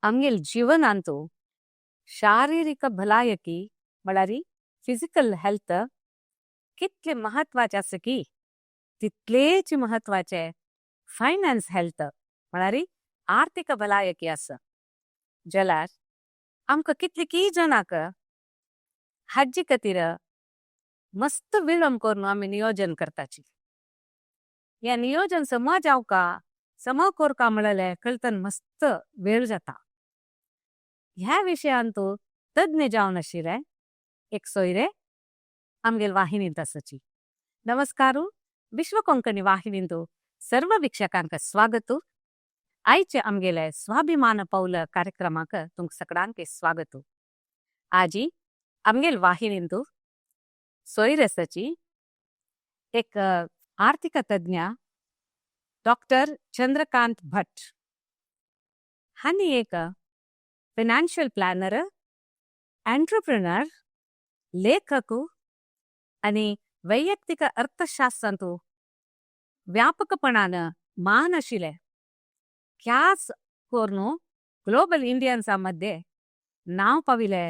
आमगेल जीवनांतू शारीरिक भलायकी म्हळ्यारी physical health कितले महत्वाचे आसा की तितलेच महत्वाचे फायनान्स हेल्थ म्हळ्यारी आर्थिक भलायकी आसा. जाल्यार आमकां कितलीकी जनाक हाजे खातीर मस्त विळंब करून आमी नियोजन करताची. या नियोजन सम जावका सम कोरका म्हणले कळतन मस्त वेळ जाता. ह्या विषयांतू तज्ञ जावन आशिल्ले एक सोयरे आमगेल वाहिनींत आसाची. नमस्कारू, विश्व कोंकणी वाहिनींतू सर्व वीक्षकांक स्वागतू. आयचे आमगेले स्वाभिमान पौल कार्यक्रमाक तुमक सगळ्यांक स्वागतू. आजी आमगेल वाहिनींतू सोयर आसाची एक आर्थिक तज्ञ डॉक्टर चंद्रकांत भट. हानी एक फायनान्शियल प्लॅनर, एंटरप्रेनर, लेखकू आणि वैयक्तिक अर्थशास्त्रांतू व्यापकपणान मान आशिले. ख्यास करून ग्लोबल इंडियन्सामध्ये नाव पाविले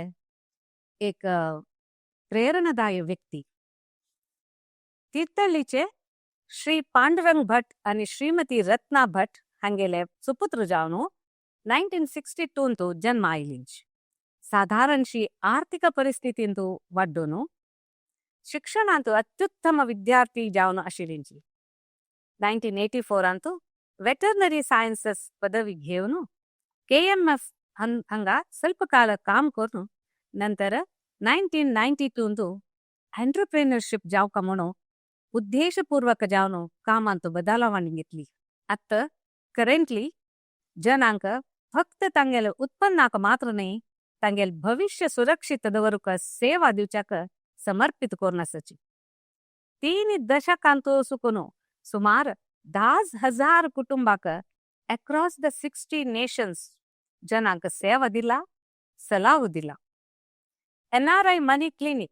एक प्रेरणादायी व्यक्ती. तीर्थहल्लीचे श्री पांडुरंग भट आणि श्रीमती रत्ना भट हांगेले सुपुत्र जावन 1962 जन्म आयलींच. साधारणशी आर्थिक परिस्थितींतू वाड्डून शिक्षणांतू अत्युत्तम विद्यार्थी जावन आशिल्लींची. 1984 वेटर्नरी सायन्सेस पदवी घेवन KMF हांगा ಸ್ವಲ್ಪ ಕಾಲ काम करून नंतर 1992 एंटरप्रेन्योरशिप जावका म्हणून उद्देशपूर्वक जावन कामांतू बदलावणी घेतली. आता करंटली जनांक फक्त तांगेल उत्पन्नाक मात्र न्ही तांगेल भविष्य सुरक्षित दवरूक सेवा दिवच्याक समर्पित करून आसाची. 3 दशकांतू सुकून सुमार 10,000 कुटुंबाक अक्रॉस द 60 नेशन्स जनांक सेवा दिला, सलाह दिला. NRI मनी क्लिनिक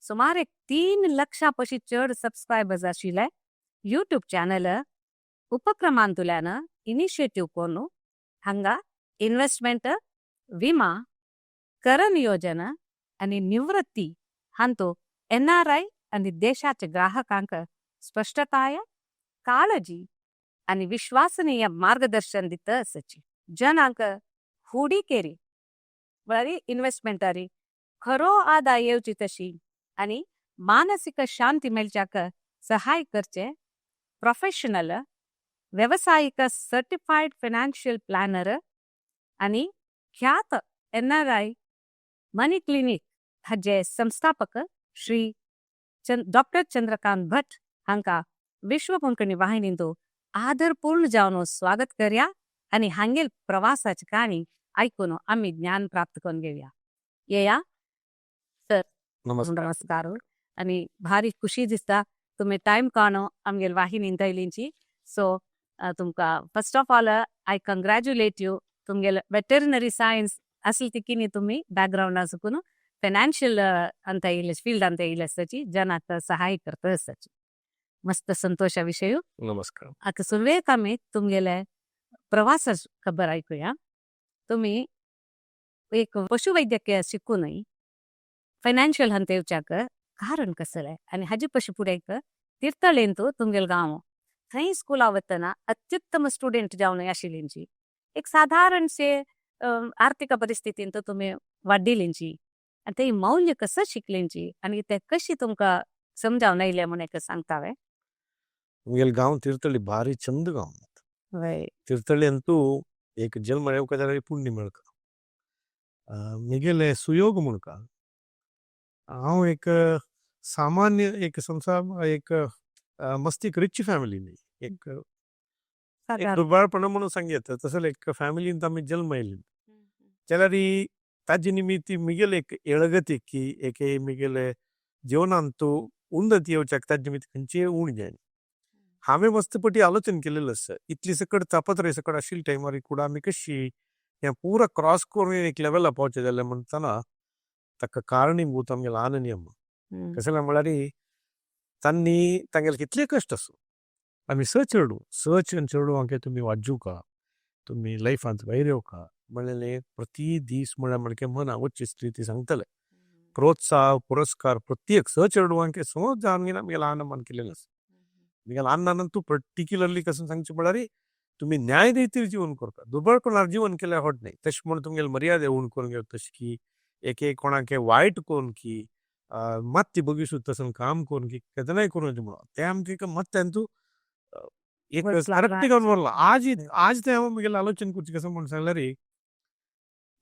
सुमार 3 लाखांपशी चड सबस्क्रायबर्स आशिल्ले यूट्यूब चॅनल उपक्रमांतुल्यान इनिशिएटिव्ह करून हांगा इन्व्हेस्टमेंट, विमा, कर नियोजन आणि निवृत्ती हांतू NRI आणि देशाचे ग्राहकांक स्पष्टताय, काळजी आणि विश्वासनीय मार्गदर्शन दित आसाची. जनांक हूडिकेरी म्हळ्यारी इन्व्हेस्टमेंटारी खरो आदाय येवची तशी आणि मानसिक शांती मेळच्याक सहाय करचे प्रोफेशनल व्यावसायिक सर्टिफाईड फायनान्शियल प्लॅनर आणि ख्यात NRI मनी क्लिनिक हाजे संस्थापक श्री डॉक्टर चंद्रकांत भट हांका विश्व कोंकणी वाहिनींतू आदरपूर्ण जावन स्वागत करया आणि हांगेल प्रवासाची काणी ऐकून आम्ही ज्ञान प्राप्त करून घेऊया. येया सर. नमस्कार. आणि भारी खुशी दिसता तुम्ही टाइम काढून आमगेल वाहिनींत आयलींची. सो तुमका first of all I congratulate you. तुमगेल वेटरनरी सायन्स असली तिकीनी तुम्ही बॅकग्राऊंड आसकून फायनान्शियल ಅಂತ ಇಲ್ಲ ಫೀಲ್ಡ್ ಅಂತ ಇಲ್ಲ ಸಚಿ ಜನಾಕ ಸಹಾಯ करता सची. मस्त संतोषा विषय. नमस्कार. आता सुरवेक आम्ही तुमगेले प्रवासा खबर ऐकूया. तुम्ही एक पशुवैद्यकीय शिकूनही फायनान्शियल हंत येवच्याक कारण कसले आणि हाजे पशी पुढे एक तीर्थळेंतू तुमगेल गांव थंय स्कूला वतना अत्युत्तम स्टुडंट जावन आशिल्लींची. एक साधारणशे आर्थिक परिस्थितींत तुम्ही वाडिल्लींची आणि ते मौल्य कसं शिकलेंची आणि ते कशी तुमका समजावून आयले म्हणून एक सांगतावे. मुगेल गांव तीर्थहಳ್ಳಿ भारी चंद गांव. तीर्थहಳ್ಳಿ ಅಂತೂ एक जन्म येवका जाल्यार पुण्य मेळका. मुगेले सुयोग म्हणका हांव एक सामान्य एक संसार एक मस्त एक रिच फॅमिली न्ही एक दुर्बळपण म्हणून सांगेत तसं एक फॅमिलींत आमी जल्म आयले जाल्यार ताजे निमित्त मुगेल एक एळगती की एक मुगेले जीवनांतू उन्नती येवच्याक ताजे निमित्त खंयचे उण जाय. हांवें मस्तपटी आलोचन केलेलं आसा. इतली सकट तापत्रे सकट आशिल्ल्या टायमार ಕೂಡ आमी कशी हें पूरा क्रॉस करून एक लेवला पावचे जाल्यार म्हणटना ताका कारणीभूत आमगेलो आनंद अम्मा. कशें म्हळ्यार तांणी तांगेले कितले कश्ट आसूं आमी सर्च चडू हांगे तुमी वाजूका तुमी लायफांत भायर येवका म्हणले प्रति दीस म्हणके मन आवडची स्थिती सांगतले प्रोत्साह पुरस्कार प्रत्येक सहचेडवांके समज जाणून आमगे आनंद केलेलं निघाल अन्न तू पर्टिक्युलरली कसं सांगचे म्हळ्यार तुम्ही न्याय देतील जीवन करता दुर्बळपणार जीवन केल्या होत नाही तशी म्हणून तुमगे मर्यादे उण करून घेऊ तशी की एक कोणाके वाईट कोण की मत ती बघिसू तसं काम कोण की केदनाय करून म्हणून ते आमचे मत त्यांतू एक करेक्ट करून म्हणला आज ते आम्ही आलोचन करची कसं म्हणून सांगला रे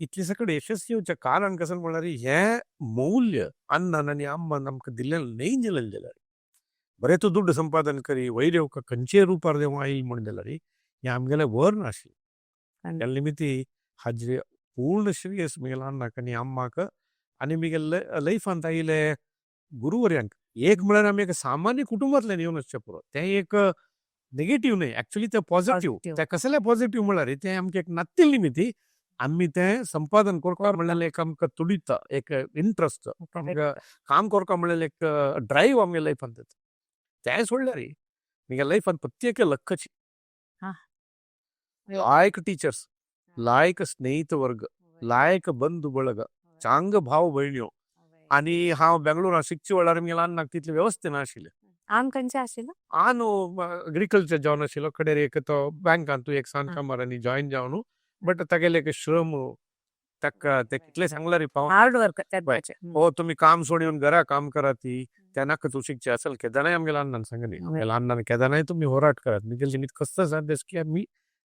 इतले सकड यशस्वी होच्या कारण कसं म्हणणार हे मौल्य अन्न आणि अम्म नमक दिलेलं नाही दिलेलं दिलं बरे तू ದುಡ್ಡು ಸಂಪಾದನೆ ಕರಿ ವೈರ್ಯವ ಕಂಚೆ ರೂಪಾರ್ದೆ ಆಯಿಲ್ ಮಂಡಲ ರೀ ಆಮ್ಗೆಲ್ಲ ವರ್ ನಾಶಿ ಅಲ್ಲಿ ಮಿತಿ ಹಜ್ರಿ पूर्ण श्रेयस मिगेल अन्नाक आणि अम्माक आणि मिगेल लाईफ अंत आईले गुरुवर्यांक एक म्हळ्यार आमी एक सामान्य कुटुंबातल्यान येवन वचचे पुरो ते एक नेगेटिव्ह नाही ऍक्च्युली ते पॉझिटिव्ह ते कसले पॉझिटिव्ह म्हळ्यार ते आमके एक नातिल निमिती आम्ही ते संपादन करता म्हणल्यार एक आमकां तुडिता एक इंट्रस्ट आमकां काम करता म्हणल्यार एक ड्राईव्ह आमगे लाईफान ते सोडल्यार मिगे लाईफान प्रत्येक लखची लायक टीचर्स लायक स्नेहित वर्ग लायक बंधू बळग चांग भाव भयण्यो आणि हांव बेंगळुरांत शिकचे वेळार मिगे अन्नाक तितले वेवस्थे नाशिल्ले आन खंयचे आशिल्लो आनो एग्रीकल्चर जावन आशिल्लो कडेर एक तो बँकांतू एक सान कामारांनी जॉईन जावन बट तागेले एक श्रम ताका ते कितले सांगला रे पाव हार्ड वर्क हो तुम्ही काम सोडून घरा काम करा ती त्यांना तू शिकचे असेल केदानाय आमगेला अन्नान सांगली आमगेला अन्नान केदानाय तुम्ही होराट करात मिगेल निमित्त कसं साध्य की आम्ही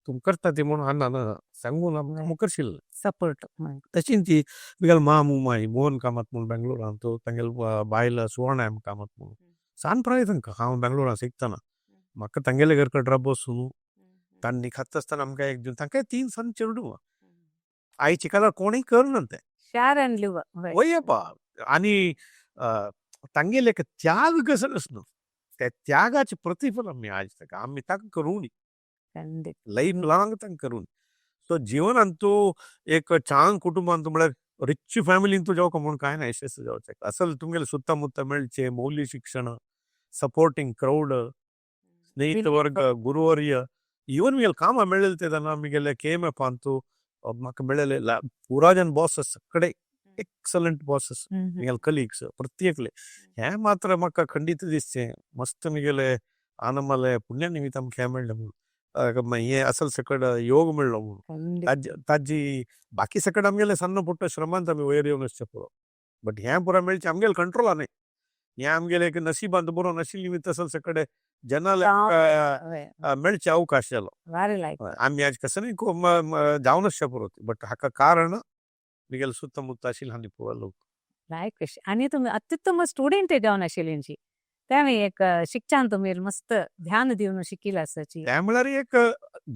तुम करता ते म्हणून अन्नानं सांगून आमकां करशिल्लें सपोर्ट तशी ती मिगेल मामू माई मोहन कामात म्हणून बेंगळुरांत तो तांगेल बायल सुवर्ण आम कामात म्हणून सान प्राय तांकां हांव बेंगळुरांत शिकतना म्हाका तांगेले घर कडरा बसून तांणी खात आसतना आमकां एक दिवन तांकां 3 सन चेडूं आईची कालार कोणीय करना ते शार एंड लिव्ह वय पा आणि तांगेले एक त्याग कसं न्हू त्या त्यागाचे प्रतिफल आम्ही आज तक आम्ही ताका करून लाईफ लाँग तांकां करून सो जिवनांत तूं एक चांग कुटुंबांत म्हळ्यार रिच फॅमिलीन तूं जावं म्हणून कांय ना यशस्वी जावचें असल तुमगेले सुत्तमुत्त मेळचे मौल्य शिक्षण सपोर्टिंग क्राउड स्नेहित वर्ग गुरुवर्य इवन मिगेल कामां मेळ्ळेले ते तेन्ना मिगेले KMF तूं म्हाका मेळ्ळेले पुराजन बॉसस सगळे एक्सलंट बॉसस मिगेल कलिग्स प्रत्येकले हे मात्र म्हाका खंडीत दिसचें मस्त मिगेले आनंद पुण्या निमित्त आमकां हें मेळ्ळें म्हणून हे असल सकड योग मेळ्ळो म्हणून ताजी बाकी सकड आमगेले सन्न पुट्ट श्रमांत आमी वयर येवन वचचे पुरो बट हें पुरा मेळचें आमगेले कंट्रोलान न्ही हें आमगेले एक नशिबांत बरो नाशिल्ले निमित्त असल सकड जनाल मेळचे अवकाश जालो आमी आज कसं न्ही जावन वचचे पुरो बट हाका कारण मिगेल सुत्तमुत्त आशिल्ले हांणी पळयलो लायक आणि तुम्ही अत्युत्तम स्टुडंट जावन आशिल्लींची त्यावेळी एक शिक्षण तुम्ही मस्त ध्यान दिवन शिकिला आसाची त्या म्हळ्यार एक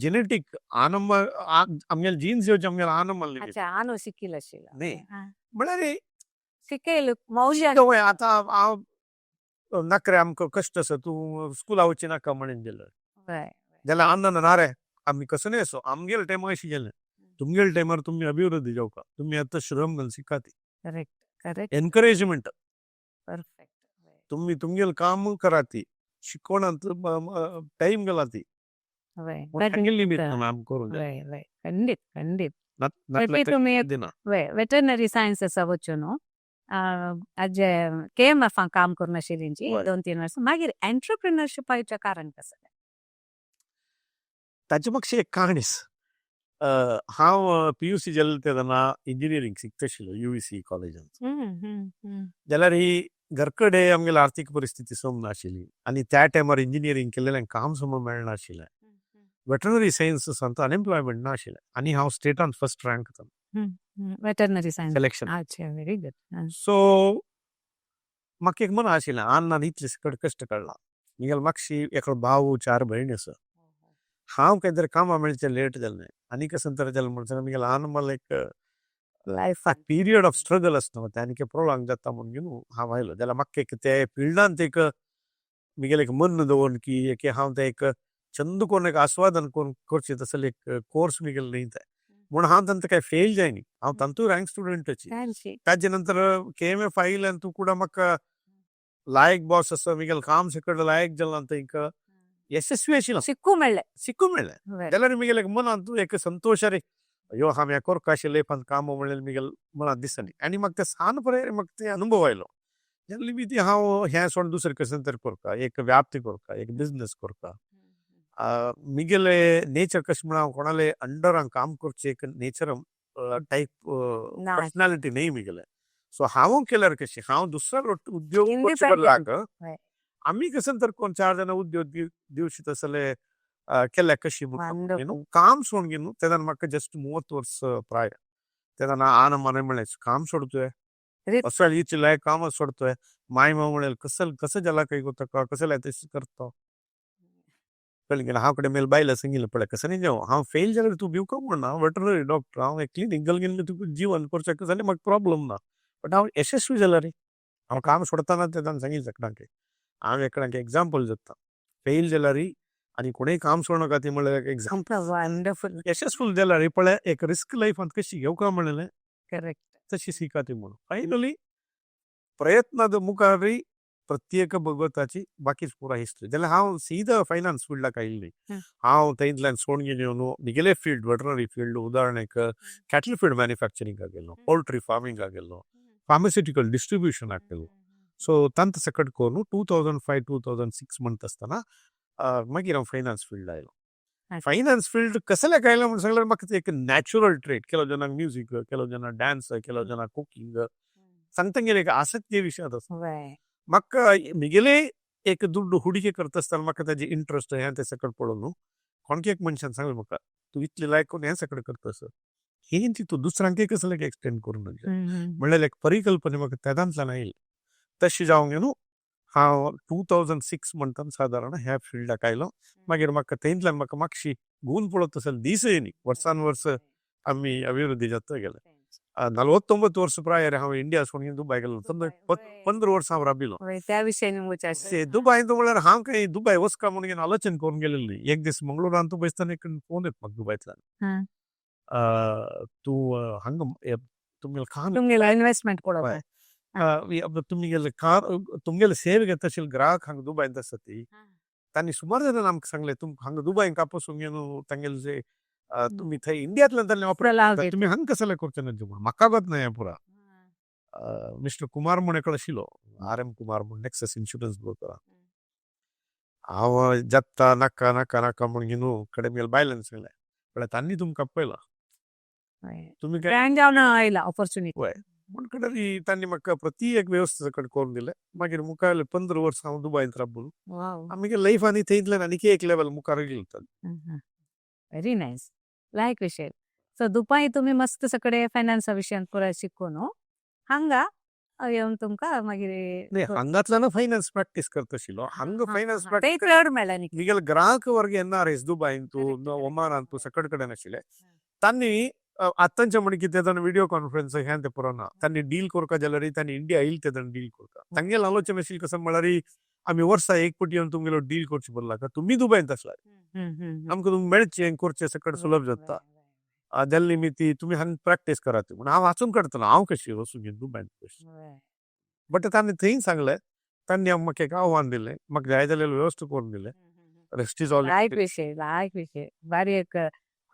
जेनेटिक आनंद आमगेले जीन्स येवचे आमगेले आनंद अच्छा आनो शिकिला आशिल्लो न्ही म्हळ्यार शिकयलो मौज आतां हांव नखरे आमकां कश्ट आसा तूं स्कुला वचची नाका म्हणून दिलं जाल्यार अन्नान ना रे आमी कसं न्ही असो आमगेले टायमार अशें गेलें तुमगेले टायमार तुमी अभिवृद्धी जावका तुमी आतां श्रम घालून शिका ती करेक्ट करेक्ट एनकरेजमेंट परफेक्ट तुम्ही तुमगेले काम करा ती शिकवणांत टाइम गेला ती ಖಂಡಿತ ಖಂಡಿತ तुम्ही वेटरनरी सायन्स आसा वच्यो न्हू आज KMF काम करून आशिल्लींची 2-3 वर्सां मागीर एंटरप्रिनरशिप येवचें कारण कसं ताचे म्हाका एक कहाणीस हांव PUC जाल्ले तेन्ना इंजिनियरींग शिकता आशिल्लो UEC कॉलेजांत जाल्यार ही घरकडे आमगेली आर्थीक परिस्थिती सम नाशिल्ली आनी त्या टायमार इंजिनियरींग केल्लेल्यांक काम सम मेळनाशिल्लें वेटरनरी सायन्स सांत अनएम्प्लॉयमेंट नाशिल्लें आनी हांव स्टेटान first rank veterinary science selection अच्छा व्हेरी गुड सो म्हाका एक मन आशिल्लें अन्नान इतले सकट कश्ट काडला मिगेल म्हाकशी एक भाव 4 भयणी आसा हांव खंय तरी कामां मेळचें लेट जालें आनी कसं तरी जालें म्हणसर मिगेल आनंद एक लायफ पिरियड ऑफ स्ट्रगल आसता ते आनी प्रोलांग जाता म्हणून घेवन हांव आयलो जाल्यार म्हाका एक ते फिल्डांत एक मिगेल एक मन दवरून की एक हांव ते एक छंद करून एक आस्वादन करून करचें तसले एक कोर्स मिगेल न्ही ते म्हणून हांव तांकां काय फेल जायनी हांव तांतूय रँक स्टुडंटाची ताजे नंतर KMF आयिल्ले आनी तूं कुडा म्हाका लायक बॉस आसा मिगेल काम सकट लायक जालां तांकां यशस्वी आशिल्लो शिकूंक मेळ्ळें जाल्यार मिगेल एक मनांत एक संतोश रे अयो हांव हें करता आशिल्लें पण काम म्हणलें मिगेल मनांत दिसताली आनी म्हाका तें सान पळय म्हाका तें अनुभव आयलो जेन्ना बी ती हांव हें सोडून दुसरें कसलें तरी करता एक व्याप्ती करता एक बिझनेस करता मिगेले नेचर कशें म्हण हांव कोणाले अंडर हांव काम करचें एक नेचर टायप ना पर्सनॅलिटी न्ही मिगेले सो हांव केल्यार कशें हांव दुसऱ्या उद्योग करचे Independent. बदलाक हय. आमी कसं तर कोण 4 जाणां उद्योग दिवची तसले केल्या कशी Wonderful. काम सोडून घेवन तेन्ना म्हाका जस्ट 30 वर्स प्राय तेन्ना आन मने म्हणलें काम सोडतोय Rit- असं चिल्लाय काम सोडतोय माय माव म्हणेल कसं जाला काही गोता कसं लायते करतो पळय हांव कडेन मेल बायला सांगिल्लें पळय कसं न्ही जावं हांव फेल जाल्यार तूं भिवको म्हणना हांव वेटरनरी डॉक्टर हांव क्लिनीक गेले तुका जीवन करचें जाल्यार म्हाका प्रॉब्लम ना बट हांव यशस्वी जाला रे हांव काम सोडताना तेन्ना सांगिल्लें सगळ्यांक हांव एकणाक एग्जाम्पल जाता फेल जाला री आनी कोणेंय काम सोडनाका ती म्हणल्यार एग्जाम्पल Wonderful. यशस्वी जाला रे पळय एक रिस्क लायफांत कशी घेवका म्हणलें Correct. तशी शिका ती म्हणून फायनली प्रयत्नाद मुखार री प्रत्येक भगवताची बाकीच पुरा हिस्ट्री जाल्यार हांव सीदा फायनान्स फिल्डाक आयिल्ली हांव थंयतल्यान सोडून गेलो न्हू निगेले फील्ड वेटरनरी फील्ड उदाहरणाक कॅटल फीड मॅन्युफॅक्चरिंगाक गेलो पोल्ट्री फार्मिंगाक गेलो फार्मास्युटिकल डिस्ट्रिब्युशनाक गेलो सो तांत सकट करून 2005-2006 म्हणटा आसतना मागीर हांव फायनान्स फील्ड आयलो फायनान्स फील्ड कसल्याक आयलो म्हणून सांगल्यार म्हाका एक नॅचरल ट्रेड केलो जनाक म्युजीक केलो जनाक डान्स केलो जनाक कुकिंग सांगता गेले एक आसक्ती विशयात आसा Right. म्हाका मिगेले एक दुड्ड हुडिके करता आसतना म्हाका ताजे इंट्रस्ट हें ते सकट पडलो न्हू कोणके एक मनशान सांगलें म्हाका तूं इतलें लायक करून हें सकट करता सर हें ती तूं दुसऱ्यांकय कसलें एक्सटेंड करून म्हणल्यार एक परिकल्पना म्हाका तेदांतल्यान आयली तशी जावंक न्हू हांव 2006 म्हणटा सादारण ह्या फिल्डाक आयलो मागीर म्हाका थंयतल्यान म्हाका मातशी गुण पळोवप तसले दिसय न्ही वर्सान वर्स आमी अभिवृद्धी जाता गेले 49 वर्स प्रायर हांव इंडिया सोडून दुबय गेलो 15 वर्स हांव राबिलो Right. त्या विशयान विचारशील दुबय तो म्हणल्यार हांव काही दुबय वचका म्हणून आलोचन करून गेलेलो न्ही एक दीस मंगळुरान तूं बसतना एक फोन येता म्हाका दुबयतल्यान तूं हांगा तुमगेले खान तुमगेला इन्व्हेस्टमेंट हय. तुमगेले सेवे घेता आशिल्ले ग्राहक हांगा दुबयंत आसा ती तांणी सुमार जाणांनी आमकां सांगलें तुमकां हांगा दुबयन कापासून घेवन तांगेले जे तुमी थंय इंडियांतल्यान तांणी ऑपरेट तुमी हांगा कसले करचे ना म्हणून म्हाका गत ना हें पुरा मिस्टर कुमार म्हण एकलो आशिल्लो RM कुमार म्हण नेक्सस इन्शुरन्स ब्रोकर हांव जत्ता नाका नाका नाका म्हण घेवन कडेन मेल बायलांनी सांगलें म्हळ्यार तांणी तुमकां पळयला तुमी काय ब्रँड जावन आयला ऑपॉर्च्युनिटी वय म्हण कडेन तांणी म्हाका प्रती एक वेवस्था सकट करून दिलें मागीर मुखार 15 वर्स हांव दुबयंत राबलो वाव आमगे लायफ आनी थंयतल्यान आनीक एक लेवल मुखार गेलो व्हेरी नायस लायक विषय सो दुपारी तुम्ही मस्त सगळे फायनान्सा विशयान पुराय शिकून हांगा येवन तुमकां मागीर नाही हांगातल्यान फायनान्स प्रॅक्टीस करता आशिल्लो हांगा फायनान्स प्रॅक्टीस चड मेळ्ळा न्ही निगेल ग्राहक वर्ग NRS दुबयन तूं ओमानान तूं सकट कडेन आशिल्ले तांणी आतांचे म्हण कितें जावन व्हिडिओ कॉन्फरन्स हें तें पुरोना तांणी डील करता जाल्यार तांणी इंडिया येयले तेन्ना डील करता तांगेल आलोचन आशिल्लें कसं म्हळ्यार आमी वर्सा एक पटी येवन तुमगेलो डील करचे बदला तुमी दुबयंत आसला आमकां तुमकां मेळचें करचें सकट सुलभ जाता जाल्ली मी ती तुमी हांगा प्रॅक्टीस करात म्हण हांव वाचून काडटलो हांव कशी वचून घेवन दुबयंत बट तांणी थंय सांगलें तांणी म्हाका एक आव्हान दिलें म्हाका जाय जाल्यार वेवस्था करून दिलें रेस्ट इज ऑल लायक विषय बारी एक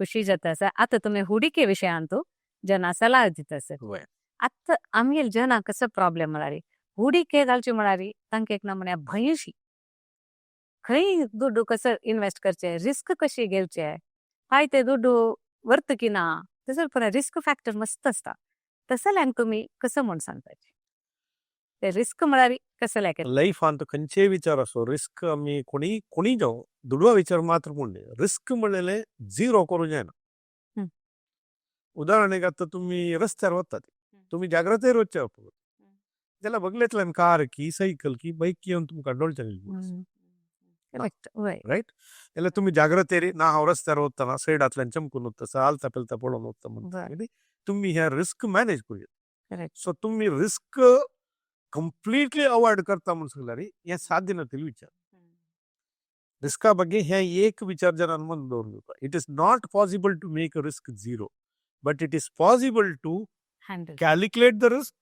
खुशी जाता सर आता तुम्ही हुडिके विशयान तू जना सलाह दिता सर आतां आमगेल जना कसो प्रॉब्लेम म्हळ्यार हुडिके घालचे म्हळ्यार तांकां एक नमुन्या भंयशी खंय दुड्डू कसो इन्वेस्ट करचे रिस्क कशी घेवचे काय ते दुड्डू वर्त की ना तसो पण रिस्क फॅक्टर मस्त आसता तसल्यान तुम्ही कसं म्हण सांगपाचे ते रिस्क म्हळ्यार कसं लायफांत खंयचेय विचार असो रिस्क आमी कोणी जावं दुडवा विचार मात्र म्हणले रिस्क म्हणलेले झिरो करूं जायना उदाहरणाक आतां तुमी रस्त्यार वतात तुमी जाग्रतेर वचचे जाल्यार बगलेंतल्यान कार की सायकल की बायक की येवन तुमकां डोळच्यान रायट जाल्यार तुमी जाग्रतेर ना हांव रस्त्यार वतना सायडांतल्यान चमकून वता आलता पेलता पळोवन वता म्हणटा तुमी ह्या रिस्क मॅनेज करूया सो तुमी रिस्क कंप्लीटली अवॉइड करता म्हणून सांगल्यार हें साध्य नातिल्लो विचार रिस्का ಬಗ್ಗೆ हें एक विचार जनान मन दवरून घेवपा it is not possible to make a risk zero but it is possible to calculate the risk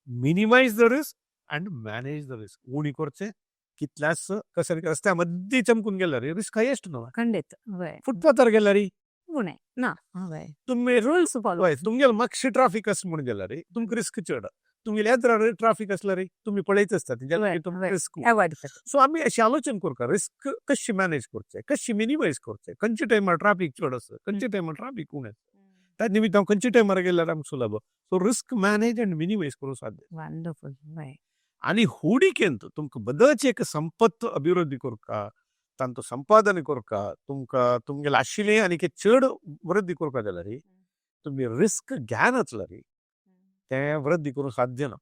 minimize the risk and manage the risk उणी करचें कितल्याच कसं रस्त्या मद्दी चमकून गेल्यार रिस्क हायेस्ट न्हू खंडित फुटपाथार गेल्यार उणे ना हय तुम्ही रुल्स फॉलो हय तुमगेले मातशें ट्राफिक आसा म्हण गेल्यार रे तुमकां रिस्क चड तुमगेले येद्रार ट्राफिक आसल्यार रे तुमी पळयत आसता तुमकां रिस्क अवॉइड करता सो आमी अशी आलोचन करता रिस्क कशी मॅनेज करचे कशी मिनिमायज करचे खंयच्या टायमार ट्राफिक चड आसा खंयच्या टायमार ट्राफिक उणें त्या निमित्तान खंयच्या टायमार गेल्यार आमकां सुलभ सो रिस्क मॅनेज आनी मिनिमायज करूं साध्य वंडरफुल हय आनी हूडिकेंत तुमकां बदच एक संपत्त अभिवृद्धी करता तांचो संपादन करता तुमकां तुमगेले आशिल्लें आनी चड वृद्धी करता जाल्यार रे तुमी रिस्क घेनाचला रे तें वृद्धी करूं साध्य ना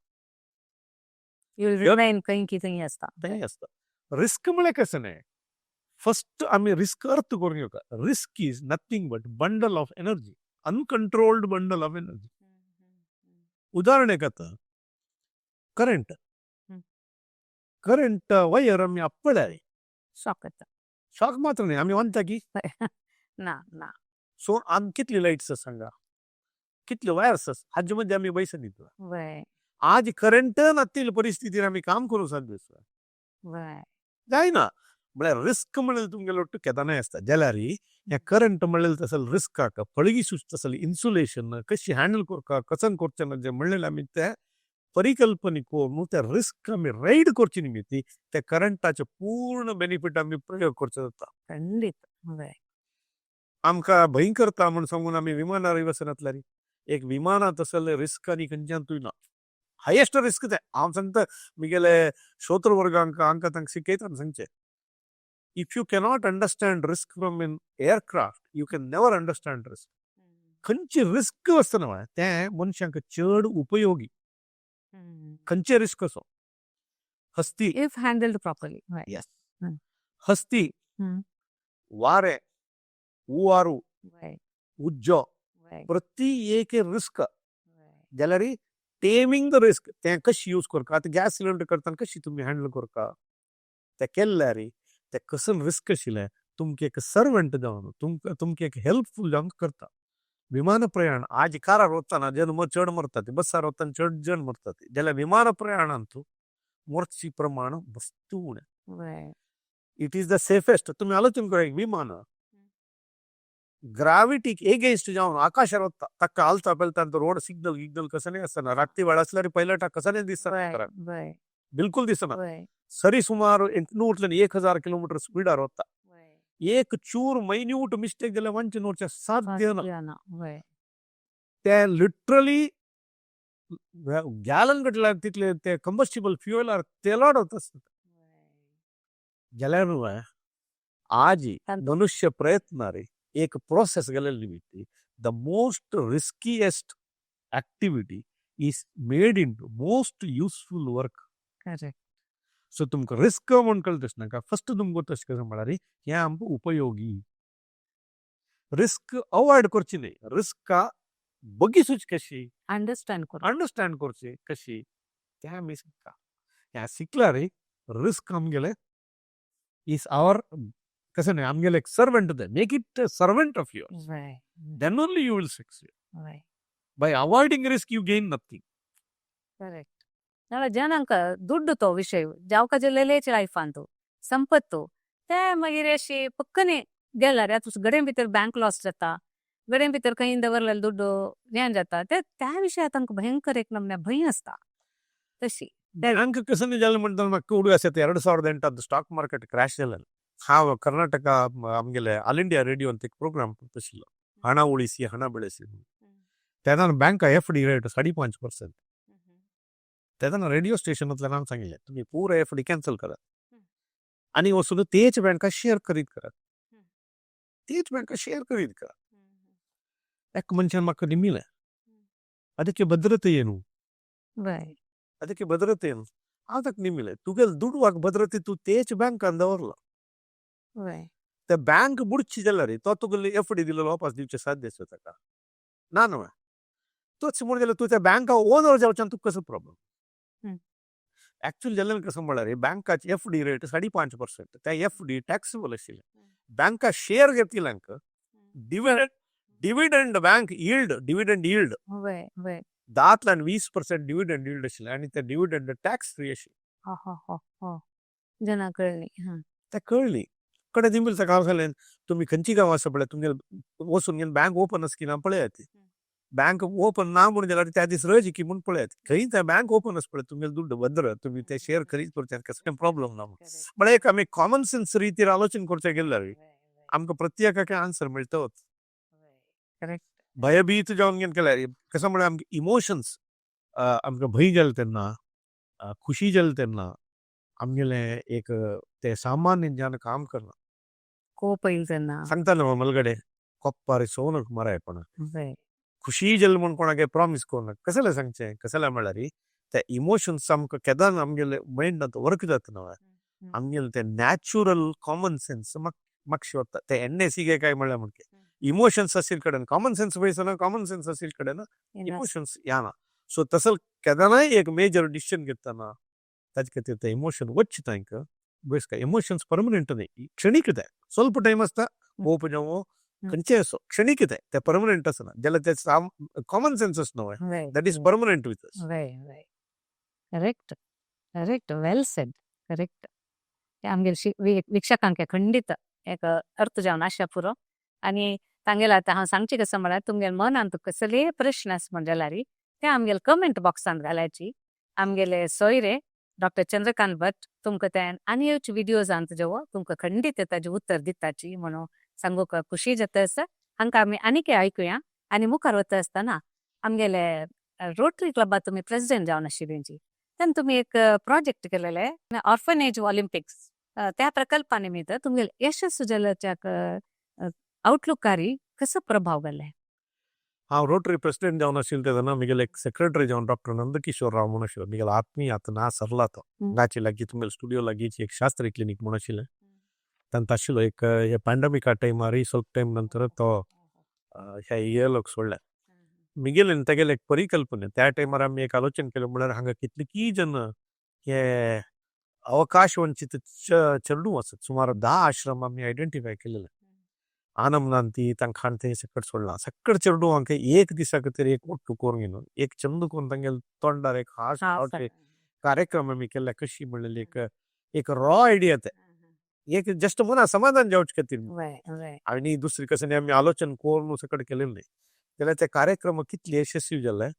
यू रिमेन खंय कितें आसता तें आसता रिस्क म्हळ्यार कशें न्हय फस्ट आमी रिस्क अर्थ करून घेवता risk is nothing but bundle of energy uncontrolled bundle of energy उदाहरण एक आतां करंट करंट वयर आमी आपल्यार शॉक येता शॉक मात्र न्ही आमी वंता की ना ना सो आमी कितली लायट्स आसा सांगा कितले वायर्स आसा हाजे मध्ये आमी पयशे दिता वय आज करंट नासलेल्या परिस्थितीर आमी काम करूं साध्य आसा वय जायना म्हळ्यार रिस्क म्हणल्यार तुमगेलो ಒಟ್ಟು केदानाय आसता जाल्यार हें करंट म्हणलें तसले रिस्काक पळगी सुस्त तसले इन्सुलेशन कशी हँडल करता कसन करचें जे म्हणलें आमी ते परिकल्पने करून त्या रिस्क आमी रायड करचे निमित्ती त्या करंटाचे पूर्ण बेनिफीट आमी प्रयोग करचो जाता खंडीत वय आमकां भंय करता म्हण सांगून आमी विमानार वचनातल्या रे एक विमानांत तसले रिस्क आनी खंयच्यातूय ना हायेस्ट रिस्क तें हांव सांगता म्हगेले श्रोत्र वर्गांक हांकां तांकां शिकयता सांगचें if you cannot understand risk from in aircraft you can never understand risk खंयची रिस्क आसतना तें मनशांक चड उपयोगी खंयचे रिस्क असो हस्ती इफ हँडल्ड प्रॉपरली वय येस हं. हस्ती हं. वारे उवारू वय उज्जो वय प्रति एक रिस्क वय जाल्यार टेमिंग द रिस्क तें कशी यूज करता आतां गॅस सिलिंडर करतना कशी तुमी हँडल करता तें केल्यार तें कसन रिस्क आशिल्लें तुमकां एक सर्वंट जावन तुमकां एक हेल्पफूल जावन करता विमान प्रयाण आज कारार वतना जन चड मरतात बसार वतना चड जण मरतात जाल्यार विमान प्रयाणांत मोर्ची प्रमाण वस्तू उणें वय इट इज द सेफेस्ट तुम्ही आलोचन करा एक विमान ग्राविटीक एगेन्स्ट जावन आकाशार वता ताका हालता पेलता रोड सिग्नल गिग्नल कसं नाही असताना रात्री वेळ असल्यार पायलटाक कसं नाही दिसता वय बिलकुल दिसना वय सरी सुमार 1000 किलोमीटर स्पीडार वता एक चूर मैन्यूट मिस्टेक जाल्यार वांचून उरचें साध्य ना वय ते लिटरली गॅलन गटल्यार तितले ते कंबस्टिबल फ्युएलार तेलाड वता जाल्यार न्हू आज मनुष्य प्रयत्न रे एक प्रोसेस गेलेले निमित्ती the most riskiest activity is made in to most useful work correct so तुमकां रिस्क म्हण कळटा नाका फस्ट तुमकां तशें कशें म्हळ्यार हें आमकां उपयोगी रिस्क अवॉइड करची न्ही रिस्का बगीसूच कशी अंडरस्टँड करू अंडरस्टँड करची कशी तें आमी शिकता हें शिकल्यार रिस्क आमगेले इज आवर कशें न्ही आमगेले एक सर्वंट ते make it servant of yours वय then only you will succeed वय by avoiding risk you gain nothing correct ನಾಳೆ ಜನಂಕ ದುಡ್ಡುತೋ ವಿಷಯ जावकाचे लेलेचे लायफान तो संपत्तो ते मागीर अशी पक्कने गेल्यार आतां गडेन भितर बँक लॉस जाता गडेन भितर खंय दवरलेलो दुड्डो हें जाता ते त्या विशयात तांकां भयंकर एक नमने भंय आसता तशी ಬ್ಯಾಂಕ್ ಕಸನೆ ಜಾಲ ಮಾಡ್ತಾರೆ ಮಕ್ಕ ಹುಡುಗ ಸತ 2008 ಸ್ಟಾಕ್ ಮಾರ್ಕೆಟ್ ಕ್ರಾಶ್ जाला ಹಾವ ಕರ್ನಾಟಕ ಆಮ್ಗೆಲೆ ಆಲ್ ಇಂಡಿಯಾ ರೇಡಿಯೋ ಅಂತ ಪ್ರೋಗ್ರಾಮ್ ತಸಿಲ್ಲ ಹಣ ಉಳಿಸಿ ಹಣ ಬೆಳೆಸಿ तेन्ना बँक एफडी रेट 5.5% तेन्ना रेडिओ स्टेशन नाम सांगिल्लें तुमी पूर एफडी कॅन्सल करात आनी वचून तेच बँका शेअर करीत करात तेच बँका शेअर करीत करात एक मनशान म्हाका निमिलें ಅದಕ್ಕೆ ಭದ್ರತೆ ಏನು ಅದಕ್ಕೆ ಭದ್ರತೆ ಏನು ಅದಕ್ಕೆ ನಿಮಿಲೆ तुगेल दुडवाक भद्रते तू तेच बँकान दवरला ते बँक बुडची जाल्यार तो तुगेले एफडी दिलेलो वापस दिवचे साध्य आसा ताका ना न्हय तोच म्हण जाल्यार तू त्या बँका ओनर जावच्यान तुका कसो प्रॉब्लेम ऍक्च्युअली जाल्यार कसं म्हळ्यार बँकाची एफडी रेट 5.5% त्या एफडी टॅक्सेबल आशिल्ले बँका शेअर घेतिल्यांक dividend bank yield dividend yield 10-20% dividend yield आशिल्ले आनी ते डिविडंड टॅक्स फ्री आशिल्ले जना कळली ते कळली सक्कडे दिंबिल सकाळ जालें तुम्ही खंयची गांव आसा पळय तुमगे वचून घेवन बँक ओपन आसा की ना पळयात बँक ओपन ना म्हणून जाल्यार त्या दीस रज की म्हूण पळयात खंय त्या बँक ओपन आसा पळय तुमगे दुड्ड भद्र तुम्ही ते शेअर खरीद करचे कसले प्रॉब्लेम ना म्हळ्यार एक आमी कॉमन सेन्स रितीर आलोचन करचे गेल्यार आमकां प्रत्येकाक आन्सर मेळटोच करेक्ट भयभीत जावन घेवन केल्यार कसं म्हळ्यार आमगे इमोशन्स आमकां भंय गेले तेन्ना खुशी जाली तेन्ना आमगेले एक ते सामान्य ज्ञान काम करना कोप येईल तेन्ना सांगता न्हू मलगडे कोप्पा रिसोवन मराय पण वय खुशी जाली म्हूण कोणाक प्रॉमिस करूं नाका कसले सांगचें कसले म्हळ्यार ते इमोशन्स आमकां केदार आमगेले मायंड वर्क जाता न्हू आमगेले ते नॅचरल कॉमन सेन्स म्हाका वता ते NSC काय म्हळ्यार म्हणके इमोशन्स आशिल्ले कडेन कॉमन सेन्स पळयसना कॉमन सेन्स आशिल्ले कडेन इमोशन्स येना सो तसो केदारनाय एक मेजर डिसिजन घेतना ताजे खातीर ते इमोशन वच्चे तांकां बेस इमोशन्स परमनंट न्ही क्षणीक ते ಸ್ವಲ್ಪ ಟೈಮ್ आसता कोप जावं खंयचेय असो क्षणीक ते परमनंट आसना जाल्यार ते कॉमन सेन्स आसना वय that is permanent with us वय वय करेक्ट करेक्ट वेल सेड करेक्ट ते आमगेले विक्षकांक खंडीत एक अर्थ जावन आशा पुरो आनी तांगेले आतां हांव सांगचें कसं म्हळ्यार तुमगे मनांत कसले प्रश्न आसा म्हण जाल्यार ते आमगेले कमेंट बॉक्सांत घालायची आमगेले सोयरे डॉक्टर चंद्रकांत भट तुमकां ते आनीक व्हिडिओजांत जेवो तुमकां खंडीत ताजे उत्तर दिताची म्हणून सांगूक खुशी जाता आसा हांकां आमी आनीक आयकुया आनी मुखार वता आसतना आमगेले रोटरी क्लबात तुमी प्रेसिडेंट जावन आशिल्लींची तेन्ना तुमी एक प्रोजेक्ट केलेले ऑर्फनेज ऑलिंपिक्स त्या प्रकल्पा निमित्त तुमगेले यशस्वी जाल्याच्या आउटलुकारी कसो प्रभाव घाले हांव रोटरी प्रेसिडेंट जावन आशिल्लो तेन्ना म्हगेले एक सेक्रेटरी जावन डॉक्टर नंदकिशोर राव म्हणून आशिल्लो म्हगेलो आत्मीय आतां ना सरला तो गाची लागीं तुमगेले स्टुडियो लागींची एक शास्त्री क्लिनीक म्हणून आशिल्लें तांत आशिल्लो एक हे पॅन्डमिका टायमार ಸ್ವಲ್ಪ ಟೈಮ್ ನಂತರ तो ह्या इयरलोक सोडल्या म्हगेले तेगेले एक परिकल्पने त्या टायमार आमी एक आलोचन केलें म्हळ्यार हांगा कितलींय जन हे अवकाश वंचित चेडूं आसात सुमार 10 आश्रम आमी आयडेंटिफाय केलेले आनमनांती तांकां ते सकट सोडला सकट चेडूं हांकां एक दिसा खातीर एक ओट्टू करून घेवन एक चंद करून तांगेले तोंडार एक हास कार्यक्रम आमी केल्ले कशी म्हणलेली एक रॉ आयडिया ते एक जस्ट मना समाधान जावचे खातीर आनी दुसरी कसं आमी आलोचन करून सकट केलेलें न्ही जाल्यार ते कार्यक्रम कितले यशस्वी जाले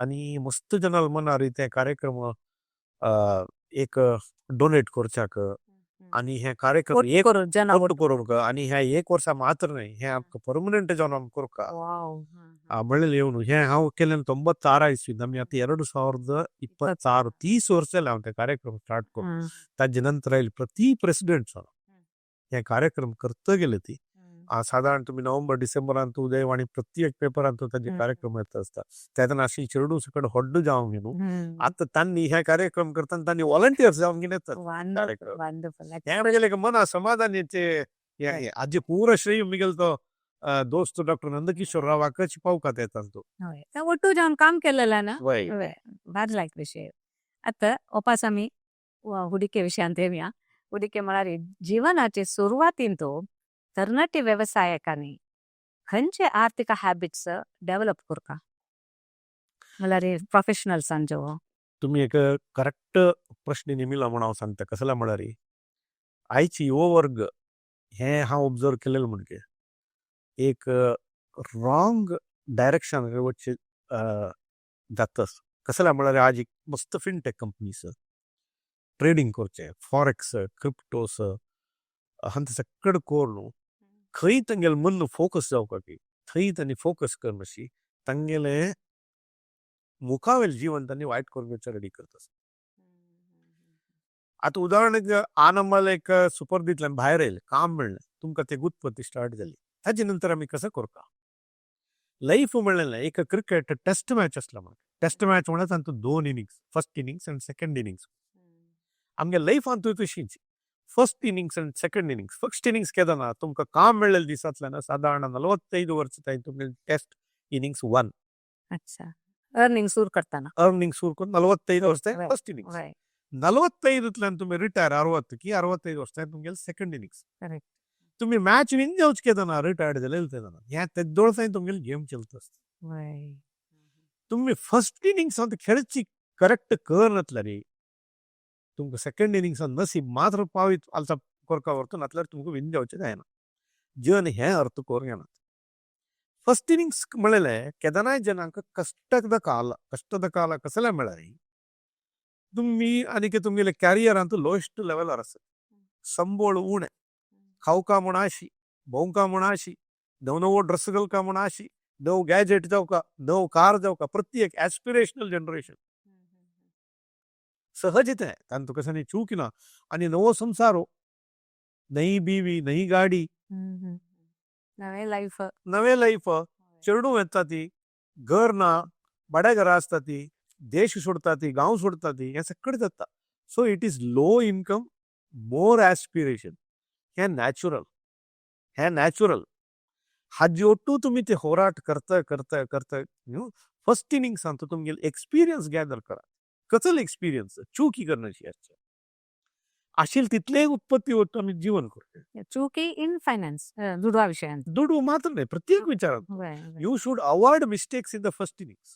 आनी मस्त जनाल मनार ते कार्यक्रम एक डोनेट करच्याक आनी हे कार्यक्रम एक करूंक आनी हे एक वर्सा मात्र न्ही हे आमकां परमनंट जावन आमकां करूंक म्हणलें येवन हे हांव केलें 96 इस्वीन आमी आतां 2026 30 वर्सां जालें हांव ते कार्यक्रम स्टार्ट करून ताजे नंतर आयले प्रति प्रेसिडेंट जावन हे कार्यक्रम करता गेले ती साधारण तुम्ही नोव्हेंबर डिसेंबरांत उदयवाणी प्रत्येक पेपरांत ताजे कार्यक्रम येता आसता तेन्ना अशी चेडूं सकट हड्ड जावंक न्हू आतां तांणी हे कार्यक्रम करतना तांणी वॉलंटियर्स जावन घेवन येतात हे म्हगेले मना समाधानाचे हाजे पूर्ण श्रेय म्हगेलो तो दोस्त डॉक्टर नंदकिशोर रावाकच पावकात येतात तो ಒಟ್ಟು जावन काम केलेला ना भारी लायक विषय आतां ओपास आमी हुडिके विशयांत येवया हुडिके म्हळ्यार जिवनाचे सुरवातींत तरणाटी व्यवसायकांनी खंयचे आर्थिक हॅबिट्स डेव्हलप करता म्हळ्यार प्रोफेशनल्सांचो तुम्ही एक करेक्ट प्रश्न नेमिला म्हणून हांव सांगता कसला म्हळ्यार आयची युवा वर्ग हे हांव ऑब्जर्व केलेलें म्हणजे एक रॉंग डायरेक्शन वचचे जातास कसला म्हळ्यार आज एक मस्त फिनटेक कंपनीस ट्रेडिंग करचे फॉरेक्स क्रिप्टोस हांत सकट कोर न्हू खंय तांगेले मन फोकस जावपाक थंय तांणी फोकस कर मातशी तांगेले मुखावेल जीवन तांणी वायट करून रेडी करता आतां उदाहरण आनंद एक सुपर्दींतल्यान भायर येयले काम मेळ्ळें तुमकां ते गुत्पत्ती स्टार्ट जाली ताजे नंतर आमी कसं करता लायफ म्हणलें एक क्रिकेट टेस्ट मॅच आसला म्हाका टेस्ट मॅच म्हणल्यार तातूंत 2 इनिंग्स फर्स्ट इनिंग्स आनी सेकंड इनिंग्स आमगे लायफांत तशीच फर्स्ट इनिंग्स आनी सेकंड इनिंग्स फर्स्ट इनिंग्स केदना तुमकां काम मेळ्ळेले दिसांतल्यान साधारण 45 वर्सां थंय तुमगे टेस्ट इनिंग्स 1 अच्छा अर्निंग सूर करताना अर्निंग सूर करून 45 वर्सां फर्स्ट इनिंग्स 45 तुम्ही रिटायर 60 की 65 वर्सां तुमगे सेकंड इनिंग्स तुम्ही मॅच विन जावच केदना रिटायर्ड जालेले तेदना ह्या तेदोळ थंय तुमगेली गेम चलता तुम्ही फर्स्ट इनिंग्सांत खेळची करेक्ट कर नातल्यार तुमकां सेकंड इनिंग्सांत नसीब मात्र पावीत आलता कोरका व्हरता नातल्यार तुमकां विन जावचें जायना जन हे अर्थ करूं येना फस्ट इनिंग्स म्हळेलें केदारनाथ जनांक कष्टದ ಕಾಲ कसले म्हळ्यार तुम्ही आनीक तुमगेले कॅरियरांत लोयस्ट लेवलार आसात संबळ उणें खावका म्हूण आशी भोंवका म्हूण आशी नवो ड्रेस घालका म्हूण आशी नवो गॅजेट जावका नवो कार जावका प्रत्येक एस्पिरेशनल जनरेशन सहज येते तांतू कशाने चूक ना आणि नवो संसारो नई बीवी नई गाडी नवे लाईफ चेडू येता ती घर ना बड्या घरा असता ती देश सोडता ती गांव सोडता ती हे सगळें जाता so it is low income more aspiration हे नॅचरल हाजी ಒಟ್ಟು तुम्ही ते होराट करता फर्स्ट इनिंग्स सांगतो तुमगेले एक्सपिरियन्स गॅदर करा कसले एक्सपिरियन्स चूकी करण्याची आशील तितले उत्पत्ती होतो आम्ही जीवन करतो चूकी इन फायनान्स दुडवा विषयान दुडू मात्र नाही प्रत्येक विचारात you should avoid mistakes in the first innings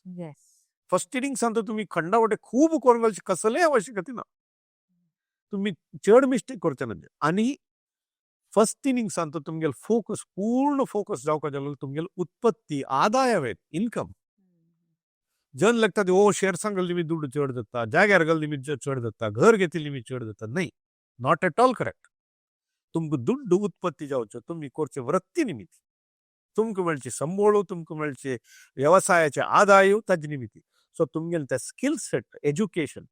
first innings सांगतो तुम्ही खंडावटे खूप कोरगलची कसले आवश्यकता ना तुम्ही चड मिस्टेक करचे ना आणि फर्स्ट इनिंग्स सांगतो तुमगेले फोकस पूर्ण फोकस जावका जाल्यार तुमगेले उत्पत्ती आदाय हवे इनकम जन लागता ओ शेअर सांगल लिमिट दुड्ड चड जाता जाग्यार घाल लिमिट चड जाता घर घेतली लिमिट चड जाता नाही नॉट एट ऑल करेक्ट तुमकां दुड्ड उत्पत्ती जावचो तुम्ही करचे वृत्ती निमित्त तुमकां मेळचे संबळू तुमकां मेळचे व्यवसायाचे आदाय ताजे निमित्त सो तुमगेले ते स्किल सेट एज्युकेशन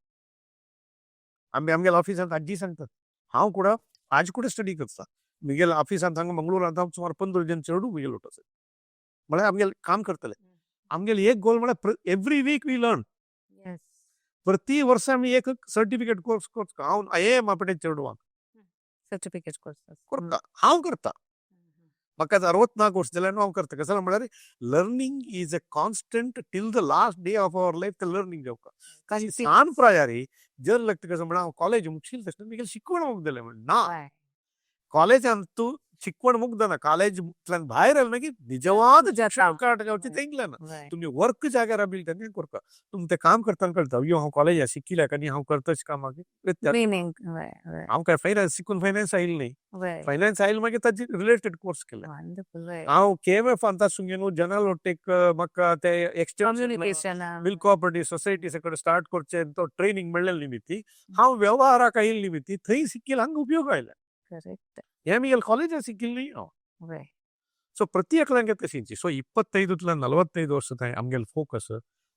आमगेल्या ऑफिसांत आजी सांगतात हांव कुडा आज कुठे स्टडी करता मुगेल्या ऑफिसांत हांगा मंगळूरांत सुमार 15 जन चेडू मुगेलो आसा म्हळ्यार आमगेले काम करतले आमगेले एक गोल म्हळ्यार एवरी वीक वी लर्न प्रति वर्ष आमी एक सर्टिफिकेट कोर्स करता हांव IIM आपणे चेडवांक सर्टिफिकेट कोर्स करता हांव करता म्हाका 64 वर्स जाल्यार हांव करता कसले म्हळ्यार learning is a constant till the last day of our life the learning जावका काही सान प्रायारी जर लागता कसं म्हळ्यार हांव कॉलेज मुगशील तशें मुगेलें शिकवण मुगदलें म्हण ना कॉलेजांत तूं शिकवण मुग्दना कॉलेजांतल्यान भायर येयलें मागीर निजवाद जावची तेंगलें ना तुम्ही वर्क जाग्यार राबिल तेन्ना करता तुमी तें काम करतना कळटा यो हांव कॉलेजांत शिकिल्याक आनी हांव करता कामाक हांव काय फायनान्स शिकून फायनान्स आयिल्लें न्ही फायनान्स आयिल्लें मागीर ताजे रिलेटेड कोर्स केले हांव KMF आतां न्हू जनरल टेक म्हाका ते एक्सटेन्शन मिल कोऑपरेटिव्ह सोसायटी कडेन स्टार्ट करचे तो ट्रेनिंग मेळ्ळें निमित्त हांव वेव्हाराक आयिल्ले निमित्त थंय शिकिल्लें हांगा उपयोग आयला हे मुगेले कॉलेजांत शिकिल्लें न्ही हांव सो प्रत्येकांक तशींची सो 25 45 वर्स थंय आमगेलो focus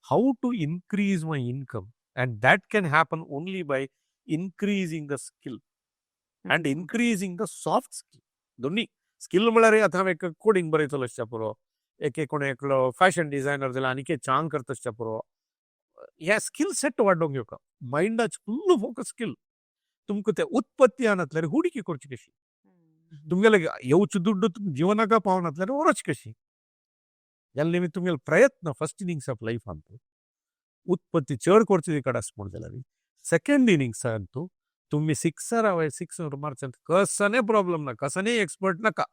how to increase my income and that can happen only by increasing the skill and increasing the soft skill दोन्ही स्किल म्हळ्यार आतां हांव एक कोडिंग बरयतलो आसच्या पुरो कोण एकलो फॅशन डिझायनर जाल्यार आनीक चांग करता आसच्या पुरो हे स्किल सेट वाडोवंक येवका मायंडाचे फुल्ल फोकस स्किल तुमकां ते उत्पत्ती आणतल्यार हुडकी करची कशी तुमगेले येवचे दुड्ड जिवनाका पावनातल्यार ओरच कशी ह्या निमित्त तुमगेले प्रयत्न फर्स्ट इनिंग्स ऑफ लायफांत उत्पत्ती चड करची कडास म्हण जाल्यार सेकंड इनिंग्सांत तुम्ही सिक्सर मारचंत कसने प्रॉब्लेम ना कसने एक्सपर्ट नाका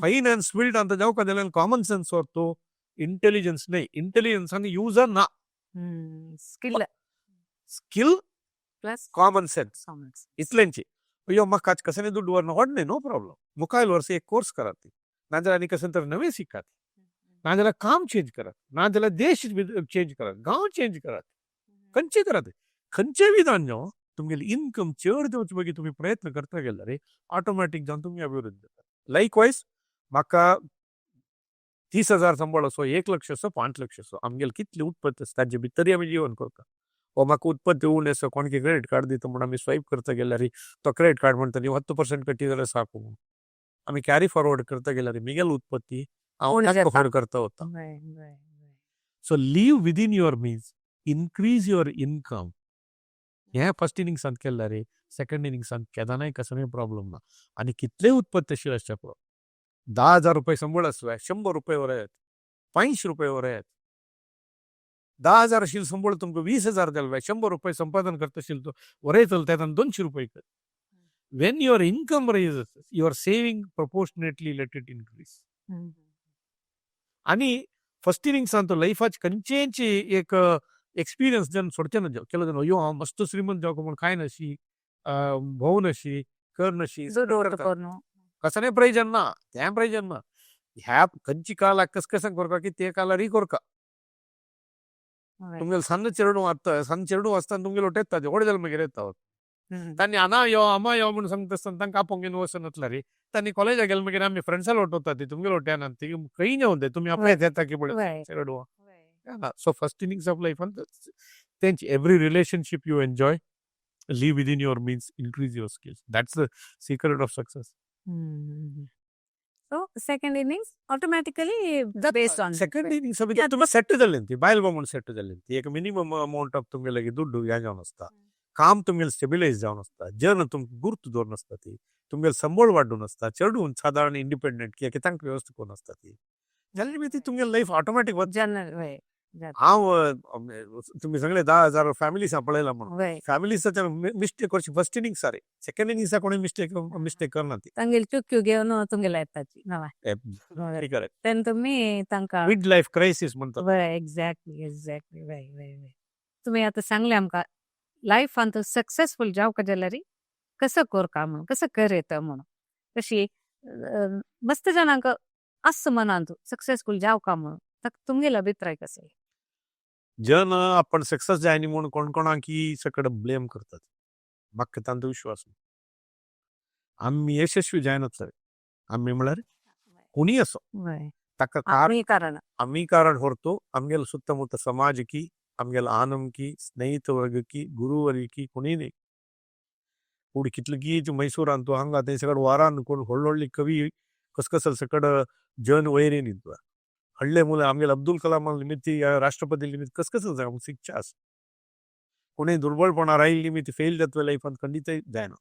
फायनान्स फील्ड अंत जावका जाल्यार कॉमन सेन्स वरतो इंटेलिजन्स नाही इंटेलिजन्स आनी यूजर ना स्किल प्लस कॉमन सेन्स इतल्यांची अयो म्हाका आज कसने दुड्ड व्हरना व्हडले नो प्रॉब्लेम मुखायल वर्स एक कोर्स करात नाजाल्यार आनी कसले तर नवे शिकात नाजाल्यार काम चेंज करात नाजाल्यार देश चेंज करात गांव चेंज करात खंयचे करात खंयचे विधान जावं तुमगेले इनकम चड देवचे मागीर तुम्ही प्रयत्न करता गेल्यार ऑटोमॅटीक जावन तुमी अभिवृद्धी जाता लायकवायज म्हाका 30,000 संबळ असो 1 लाख असो 5 लाख असो आमगेले कितले उत्पत्ती आसा ताजे भितर आमी जीवन करता ओ म्हाका उत्पत्ती उणे आसा कोणके क्रेडिट कार्ड दिता म्हणून आमी स्वाईप करता गेल्यार तो क्रेडिट कार्ड म्हणटा न्ही 10% कटी जाल्यार साकू म्हणून आमी कॅरी फॉरवर्ड करता गेल्यार मुगेले उत्पत्ती हांव फॉरवर्ड करता वता so leave within your means increase your income हे फर्स्ट इनिंग्सांत केल्यार सेकंड इनिंग्सांत केदारनाथ कसले प्रॉब्लेम ना आनी कितले उत्पत्तीशील आसचे पळय 10,000 रुपये संबळ आसल्यार 100 रुपये वरात 500 रुपये वरात 10,000 आशिल्लो संबळ तुमकां 20,000 जाल्यार 100 रुपये संपादन करता आशिल्लो तो वरयतलो तेतान 200 रुपये कर Wien your income raises your saving proportionately let it increase आनी फर्स्ट इनिंग्सांत लायफाची खंयचेंची एक एक्सपिरियन्स जन सोडचे ना केलो जाण अयो हांव मस्त श्रीमंत जावं म्हूण काय नाशी भोव नाशी करनशी ದುಡ್ಡು ಒಟ್ಟುಕೊರ್ನು कसं नाही प्रयोजन ना त्या प्रयोजन ना ह्या खंयची काला कस कसं करता की ते काला री करका तुमगेल सಣ್ಣ ಚೆರಡು ಸಣ್ಣ ಚೆರಡು ವಸ್ತಾನ तुमगेल ಹೊಟ್ಟೆತ್ತದ ಹೊಡೆದಲ್ ಮಗಿರ ಎತ್ತಾವ तांनी अना यो अमा यो म्हणून सांगत असताना तांकां आपोंगेन वचनतला रे तांनी कॉलेजाक गेले मागीर आमी फ्रेंड्सां लोटवता ती तुमगेल होट्यान ती खंय नेऊन तुमी आपल्या येता की पळय चेडू सो फर्स्ट इनिंग्स ऑफ लायफान तेंची every relationship you enjoy live within your means, increase your skills. That's the secret of success. So second innings automatically based on Second innings तुम्ही सेट जाल्ले ती बायल म्हणून सेट जाल्ले ती एक मिनिमम अमाउंट ऑफ तुमगे लागी दुड्डू ह्या जावन आसता काम तुमगेल स्टेबिलायज जावन आसता जर्न तुमकां गुर्त दवरून आसता ती तुमगेल संबळ वाडून आसता चेडून सादारण इंडिपेंडंट किंवा तांकां व्यवस्था करून आसता ती जाल्यार मागीर ती तुमगेल लायफ ऑटोमॅटीक वता जनरल हांव तुम्ही सगळे 10,000 फॅमिलीज पळयला म्हणून फॅमिलीसाच्या मिस्टेक करची फर्स्ट इनिंग्स सारे सेकंड इनिंग्सा कोणी मिस्टेक करना ती तांगेल चुक्यो घेवन तुमगेला येताची नवा करेक्ट तेन्ना तुमी तांकां मिड लायफ क्रायसिस म्हणतात एक्झॅक्टली वय तुमी आतां सांगले आमकां लायफान सक्सेसफूल जावका जाल्यार कसं करका म्हणून कसं कर येता म्हणून तशी मस्त जणांक असं मनान सक्सेसफूल जावका म्हणून तुमगेलो अभिप्राय कसो जन आपण सक्सेस जायनी म्हणून कोण कोणाकी सकड ब्लेम करतात म्हाका तांचो विश्वास ना आम्ही यशस्वी जायनात सर आम्ही म्हळ्यार कोणी असो ताका कारण आम्ही कारण ಹೊರತು आमगेल ಸುತ್ತಮುತ್ತ ಸಮಾಜಕ್ಕೆ आमगेल ಆನಂದಕ್ಕೆ ಸ್ನೇಹಿತ ವರ್ಗಕ್ಕೆ ಗುರುವರಿಗೆ कोणी उडी कितली मैसूर आणतो हंगा ते सगळं वारा कोण ಹೊಳ್ಳೊಳ್ಳಿ कवी कसकसल सकड जन वैरे निंतवा हडले मुलं आमगेल अब्दुल कलाम निमित्त राष्ट्रपती निमित्त कसकसल जावं शिक्षा आसा कोणी दुर्बळपणा राहील निमित्त फेल जातवे लायफान खंडित जायना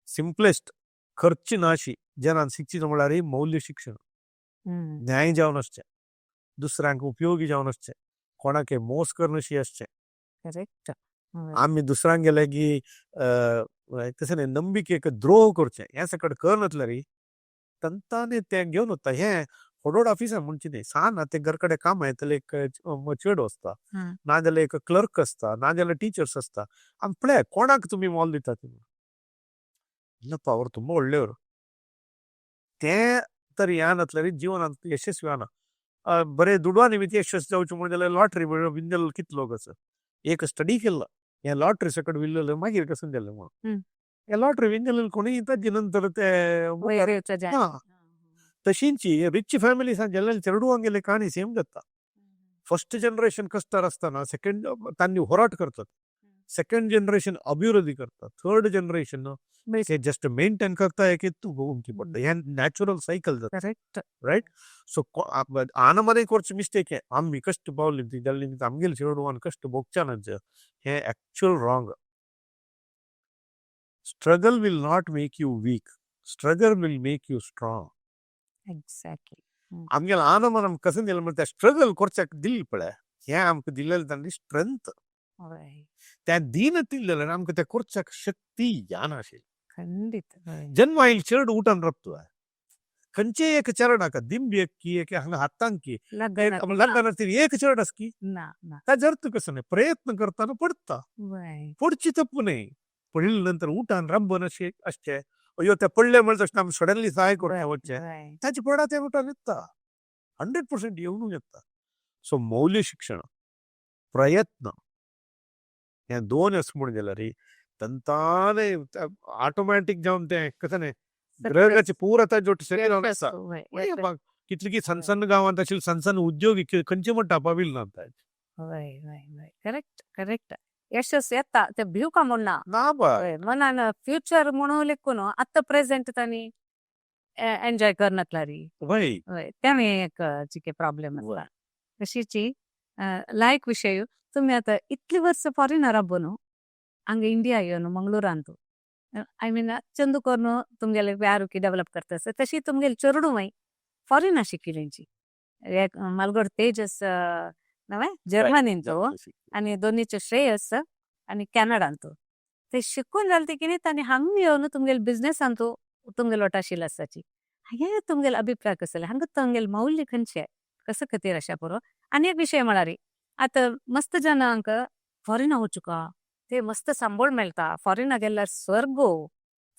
सिंपलेस्ट खर्च नाशी जनान शिक्षित म्हळ्यार मौल्य शिक्षण न्याय जावन आसचें दुसऱ्यांक उपयोगी जावन आसचें कोणाक मोस करनशी आसचें करेक्ट आम्ही दुसऱ्यांक गेले की तशें न्ही नंबिकेक द्रोह करचें हें सकट करनातले रे तंताने तें घेवन वता हें फोडोड ऑफिसार म्हणचे न्ही सान ते घरकडे काम येतले एक चेडो आसता नाजाल्यार एक क्लर्क आसता नाजाल्यार टीचर्स आसता आनी पळय कोणाक तुमी मोल दिता तुमी पावर ತುಂಬಾ ಒಳ್ಳೆಯವರು तें तर ह्या नातल्यार जिवनांत यशस्वी जाना बरें दुडवा निमित्त यशस्वी जावचें म्हणून जाल्यार लॉटरी विंदल कितले लोक आसा एक स्टडी केला हें लॉटरी सकट विल्लेलें मागीर कसून जालें म्हणून हें लॉटरी विन जालें कोणी ताजे नंतर ते तशींची रिच फॅमिलीसान जाल्यार चेडूवांक गेले काणी सेम जाता फर्स्ट जनरेशन कस्तार आसतना सेकंड तांणी होराट करतात सेकंड जनरेशन अभिवृद्धी करतात थर्ड जनरेशन जस्ट मेंटेन करता एक भोगूंकी पडटा हें नॅचरल सायकल जाता रायट सो आनामध्ये करचे मिस्टेक हें आमी कश्ट पावली ती जाल्ली आमगेल चेडूवान कश्ट भोगच्या ना हें actual wrong struggle will not make you weak struggle will make you strong exactly आमगेल आनंद आमकां कसं दिलें म्हणटा स्ट्रगल करच्याक दिल्ली पळय हें आमकां दिलेलें तांणी स्ट्रेंथ त्या दिन दिल्लेलें आमकां तें करच्याक शक्ती यान आशिल्ली खंडीत जन्म येईल चेड उठान रपतो खंयचे एक चरण हाका दिंब एक की एक हांगा हातांक की लग्नात एक चरण आस की ताजे अर्थ कसं नाही प्रयत्न करताना पडता पडची तप्पू नाही पडले नंतर उठान रंबन अशें आसचें अयो ते पडले म्हणजे आमी सडनली सहाय करता वचचें ताचे पडा ते उठान येता 100% येवन येता सो मौल्य शिक्षण प्रयत्न हे दोन असं म्हणून जाल्यार तंताने ऑटोमॅटिक जावन ते कसं नाही ग्रहाची पूरता जोट शरीर कितली की सनसन गावांत आशिल्ली सनसन उद्योग खंयचे म्हण टापाविल ना करेक्ट यशस्वी येता ते भिवका म्हणना मनान फ्युचर म्हणून लेखून आत्ता प्रेझेंट तांणी एन्जॉय करनातला री त्याने एक चिके प्रॉब्लेम आसता तशीची लायक विषय तुम्ही आता इतली वर्ष फॉरेनर बनु हंगे इंडिया येवन मंगळूरांत ಐ ಮೀನ್ ಚಂದುಕೊರ್ನು ತುಮ್ಗೆಲ್ಲ ಯಾರುಕಿ ಡೆವಲಪ್ ಕರ್ತಾಸ ತಶಿ ತುಮ್ಗೆಲ್ ಚೊರುಡು ಮೈ ಫಾರಿನ್ ಶಿಕ್ಕಿಲೆಂಚಿ मलगड तेजस नवे जर्मनींचो आणि दोन्हीचे श्रेयस आणि कॅनडांचो ते शिकून जालते की नाही तांणी हांगा येवन तुमगेल बिझनेस आणतो तुमगेल वाटाशील आसाची हे तुमगेल अभिप्राय कसले हांगा तुमगेल मौल्य खंयचे कसं खातीर अशा पुरो आनी एक विषय म्हळ्यार आता मस्त जनांक फॉरेन वचुका ते मस्त सांबळ मेळटा फॉरेन गेल्यार स्वर्गो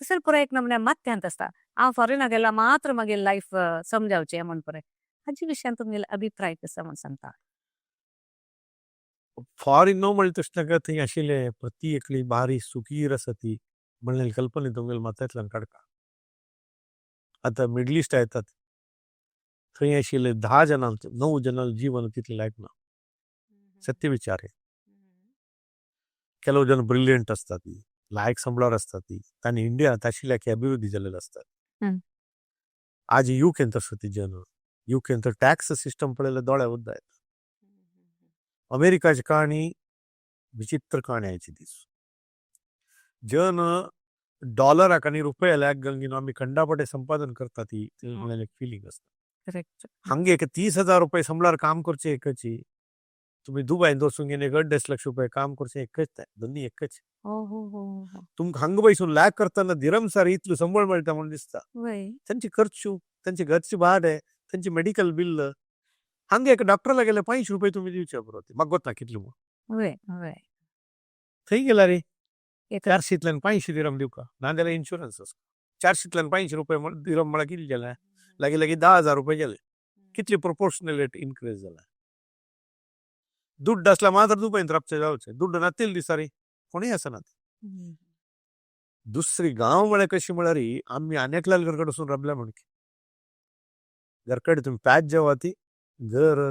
तसं पुरा एक नमुने ಮತ್ತೆ ಅಂತ असता ಆ ಫಾರಿನಾಗೆಲ್ಲ ಮಾತ್ರ ಮಗೆ ಲೈಫ್ समजावचे म्हणून पुरे हाजी विशयान तुमगेले अभिप्राय कसं म्हणून सांगता फॉरिन नो म्हणले तशें थंय आशिल्ले ती एकली बारी सुखीर आसा ती म्हणलेली कल्पने तुमगेले माथ्यांतल्यान काडका. आतां मिडल इस्ट येतात थंय आशिल्ले 10 जनांचो 9 जनांचो जीवन तितलें लायक ना सत्य विचार हे ಕೆಲವು ಜನ ಬ್ರಿಲಿಯಂಟ್ असतात ती लायक संबळार असतात ती तांणी इंडियांत आशिल्ल्या की अभिवृद्धी जाल्लेले असतात. आज यूकेन तसो ती जन यूकेन तर टॅक्स सिस्टम पळयल्यार दोळे उद्दा येता. अमेरिकाची काणी विचित्र काणयाची दीस जन डॉलराक आनी रुपयाक गंगीन आमी खंडापटे संपादन करता ती एक फिलिंग असता. करेक्ट हंगे 30,000 रुपये संबळार काम करचे एकची तुम्ही दुबईन वचून गेले 1.5 लाख रुपये काम करचे एकच दोन्ही एकच हो हो हो हो तुमकां हांगा बसून लॅक करताना दिरमसार इतलो संबळ मेळटा म्हणून दिसता. वय तांची खर्चू तांचे घरचे भाडे तांचे मेडिकल बिल हांगा एक डॉक्टरला गेले 500 रुपये तुम्ही दिवचे बरो म्हाका गोतना कितले म्हणून वय वय थंय गेला रे एक 400तल्यान 500 दिरम दिवका नाजाल्यार इन्शुरन्स आसा 400तल्यान 500 रुपये दिरम म्हळ्यार कितें जालें लागी लागी 10,000 रुपये गेले कितली प्रोपोर्शनल रेट इन्क्रीज जाला. दुड्ड असला मात्र दुबईन राबचे जावचे दुड्ड नातील दिसारी कोणी आसना. दुसरी गांव म्हळ्यार कशी म्हळ्यार आमी आनेकल्याल घरकडे वचून राबल्या म्हणून घरकडे तुम्ही पॅच जेवा ती घर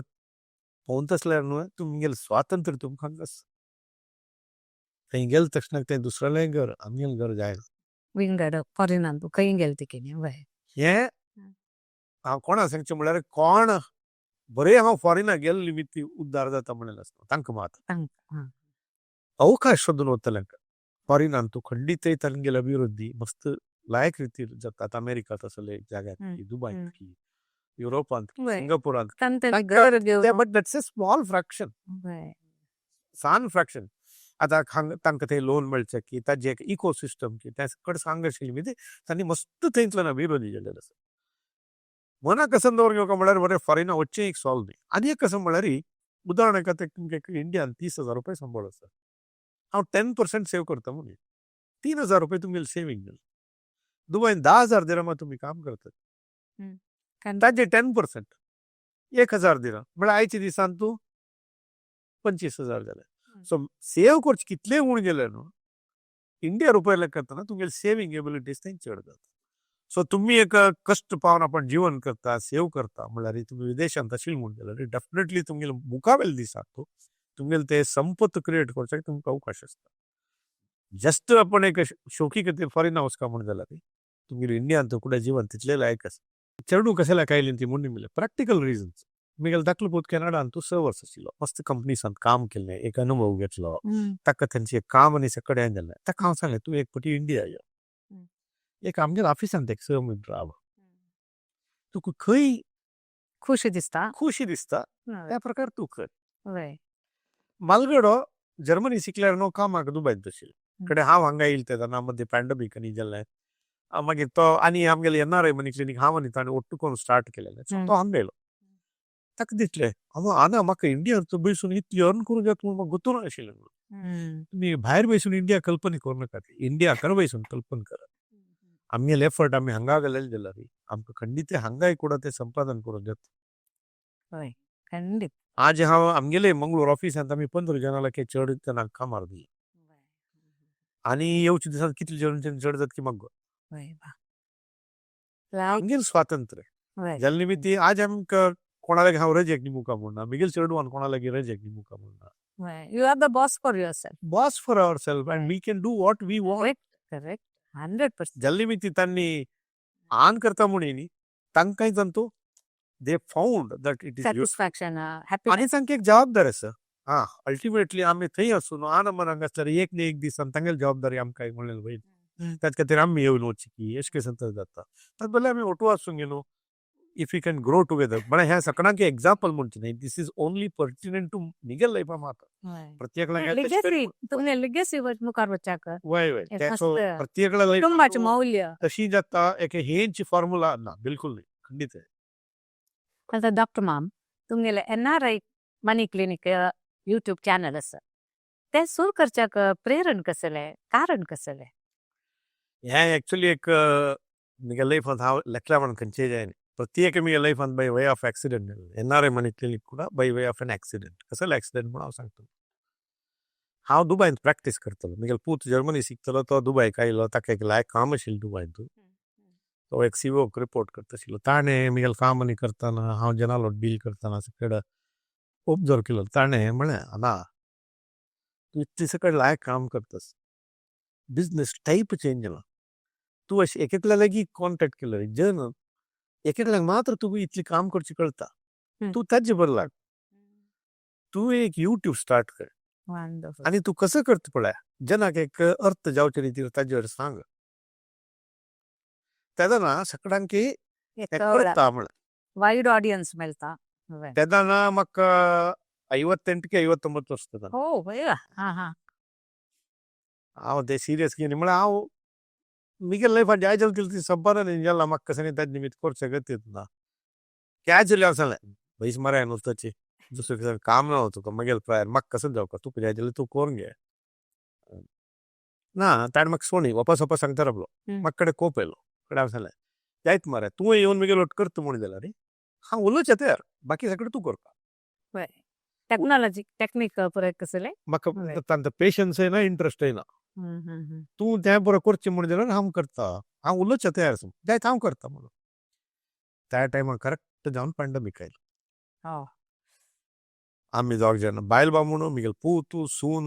पोवन तसल्यार न्हू तुमगेलें स्वातंत्र्य तुमकां हांगा आसा. थंय गेले तक्षणाक तें दुसऱ्यालें घर आमगेलें घर जायना. विंगड फॉरिनान तू खंय गेल तिकेनी वय हें हांव कोणा सांगचें म्हळ्यार कोण बरे हांव फॉरिनाक गेले निमित्त उद्धार जाता म्हणलें आसता तांकां मात अवकाश सोदून वतल्यांक फॉरिनान तूं खंडीत तांगेले अभिवृद्धी मस्त लायक रितीन जातात. अमेरिकात असले जाग्यात दुबईत की युरोपांत सिंगापुरांत but that's a small fraction सान फ्रॅक्शन. आतां तांकां थंय लोन मेळचें की ताजें एक इकोसिस्टम की त्या कडेन सांग आशिल्ली म्हणजे तांणी मस्त थंयतल्यान अभिवृद्धी जाल्लेलो आसा. मनाक कसं दवरून घेवका म्हळ्यार बरें फॉरिना वच्चें एक सॉल्व न्ही आनी एक कसं म्हळ्यार उदाहरण तुमकां इंडियान 30,000 रुपये संबळ आसा हांव 10% सेव करता म्हणून 3,000 रुपये तुमगेले सेविंग दुबईन 10,000 दिरमां तुम्ही काम करतात ताजे 10% 1,000 दिरम म्हळ्यार आयच्या दिसान तूं 25,000 जाले. सो सेव करचे कितले उण गेले न्हू इंडिया रुपया करतना तुमगेले सेविंग एबिलिटीज थंय चड जाता. सो तुम्ही एक कष्ट पावन आपण जीवन करता सेव करता म्हळ्यार तुम्ही विदेशांत आशिल्ले म्हणून जाल्यार डेफिनेटली तुमगेले मुखावेल दिसाक तुमगेले ते संपत क्रिएट करच्याक तुमकां अवकाश आसता. जस्ट आपण एक शोकी खातीर फॉरिना वचका म्हण जाल्यार तुमगेले इंडियान तुकडे जीवन तितले लायक आसा. चेडू कशें कायली ती म्हणून मिळेल प्रॅक्टिकल रिजन्स तुमगेले दाखलो पोत कॅनडान तूं 6 वर्स आशिल्लो मस्त कंपनीसांत काम केलें एक अनुभव घेतलो ताका तांचे काम आनी कडेन जालें ताका हांव सांगलें तूं एक फावटी इंडिया यो एक आमच्या ऑफिसांत एक 6 म्हयने राव तुका खंय खुशी दिसता त्या प्रकार तूं कर. वय मालगडो जर्मनी शिकल्यार न्हू कामाक दुबयत आशिल्लो कडेन हांव हांगा येयले तेन्ना मध्ये पॅन्डमिक आनी जाल्लें मागीर तो आनी आमगेले एनआरआय मनी क्लिनीक हांव आनी ताणें ओट्टू करून स्टार्ट केलेलें सो तो हांगा येयलो ताका दिसलें हांगा म्हाका इंडियान बसून इतली अर्न करूं जाता म्हूण म्हाका गुंतून नाशिल्लें. तुमी भायर बसून इंडिया कल्पना करूं नाका इंडिया कर बसून कल्पना करा आमगेले एफर्ट आमी हांगा घालेले जाल्यार आमकां खंडीत हांगाय कुडा ते संपादन करूं जाता. खंडीत आज हांव आमगेले मंगळूर ऑफिसांत आमी 15 जनां लागी चड जनांक कामार दिली आनी येवच्या दिसांत कितले जण चड जाता की म्हाका आमगेलें स्वातंत्र्य जाल्या निमित्त आज आमकां कोणा लागीं हांव रजेक निमुका म्हणना मिगेल चेडवान कोणा लागीं रजेक निमुका म्हणना. You are the boss for yourself boss for ourself and we can do what we want. Correct 100% जाल्या निमित्त तांणी आन करता म्हणून न्ही तांकांय जाणतो they found that it is satisfaction आनी तांकां एक जबाबदारी आसा अल्टिमेटली आमी थंय आसून आन मनाक आसल्यार एक न्ही एक दिसान तांगेली जबाबदारी आमकां म्हणलें वयर त्याच खातीर आमी येवन वचची की अशें करून तर जाता ताका बदला आमी ओटू आसूंक न्हू if you can grow together म्हळ्यार ह्या सगळ्यांक एक्झाम्पल म्हणचे न्ही this is only pertinent to निगेल लायफा मात प्रत्येकाला लेगसी मुखार वचाक वय प्रत्येकाला कुटुंबाचें मौल्य तशी जाता एक हेंच फॉर्म्युला ना बिलकुल नाही खंडीत आता डॉक्टर माम तुमगेले एनआरआय मनी क्लिनिक यूट्यूब चॅनल आसा ते सुरू करच्याक प्रेरण कसलें कारण कसलें हें एक्चुअली एक म्हगे लायफांत हांव लेकल्या म्हणून खंयचेय जायना प्रत्येक म्हगे लायफांत by way of accident NRI money clinic ಕೂಡ by way of an accident कसले एक्सिडेंट म्हणून हांव सांगता हांव दुबयंत प्रॅक्टीस करतलो म्हगेलो पूत जर्मनी शिकतलो तो दुबयक आयलो ताका एक लायक काम आशिल्लें दुबयंत तो एक सीओक रिपोर्ट करता आशिल्लो ताणें म्हगेलें काम आनी करतना हांव जनालोट डील करतना सकड ऑब्जर्व केलो ताणें म्हळें आना तूं इतलें सकड लायक काम करतास बिजनेस टायप चेंज जाला तूं अशें एकएकल्या लागीं कॉन्टॅक्ट केलो जन एकएकल्याक मात्र तुका इतलें काम करचें कळटा तूं ताजे बरं लाग तूं एक यूट्यूब स्टार्ट कर Wonderful. आणि तू कसं करता पळय जनाक एक अर्थ जावचे रितीन ताजेर सांग तेदना सगळ्यांक कळटा म्हण ವೈಡ್ ಆಡಿಯನ್ಸ್ ಮೆಲ್ತಾ तेदना म्हाका 58 59 ವರ್ಷ ಓ ಬೇಗ ಹಾ ಹಾ हांव ते सिरियस घेयना म्हळ्यार हांव म्हगे लायफान जाय जाल्यार तितली संपादन जाला म्हाका कसं ताजे निमित्त करचें गरजेच ना कॅज्युअली हांव सांगलें पयस मरे नुस्त्याची दुसरें कसं काम ना तुका मागीर प्रायर म्हाका कसं जावका तुका जाय जाल्यार तूं करून घे ना ताणें म्हाका सोणी वापस वापस सांगता रावलो म्हाका कडेन कोप येयलो कडेन हांव सांगलें जायत मरे तूं येवन म्हगे लोट करता म्हूण जाल्यार रे हांव उलोवचें तयार बाकी सगळें तूं करता ಟೆಕ್ನಾಲಜಿ ಟೆಕ್ನಿಕ್ ಪೂರೈಕಿಸಲೇ म्हाका तांकां पेशन्सय ना इंट्रस्टय ना तूं तें बरें करचें म्हूण जाल्यार हांव करता हांव उलोवचें तयार जायत हांव करता म्हणून त्या टायमार करेक्ट जावन पॅन्डमिक आयलो आमी दोग जाण बायल बामूण म्हगेलो पूत सून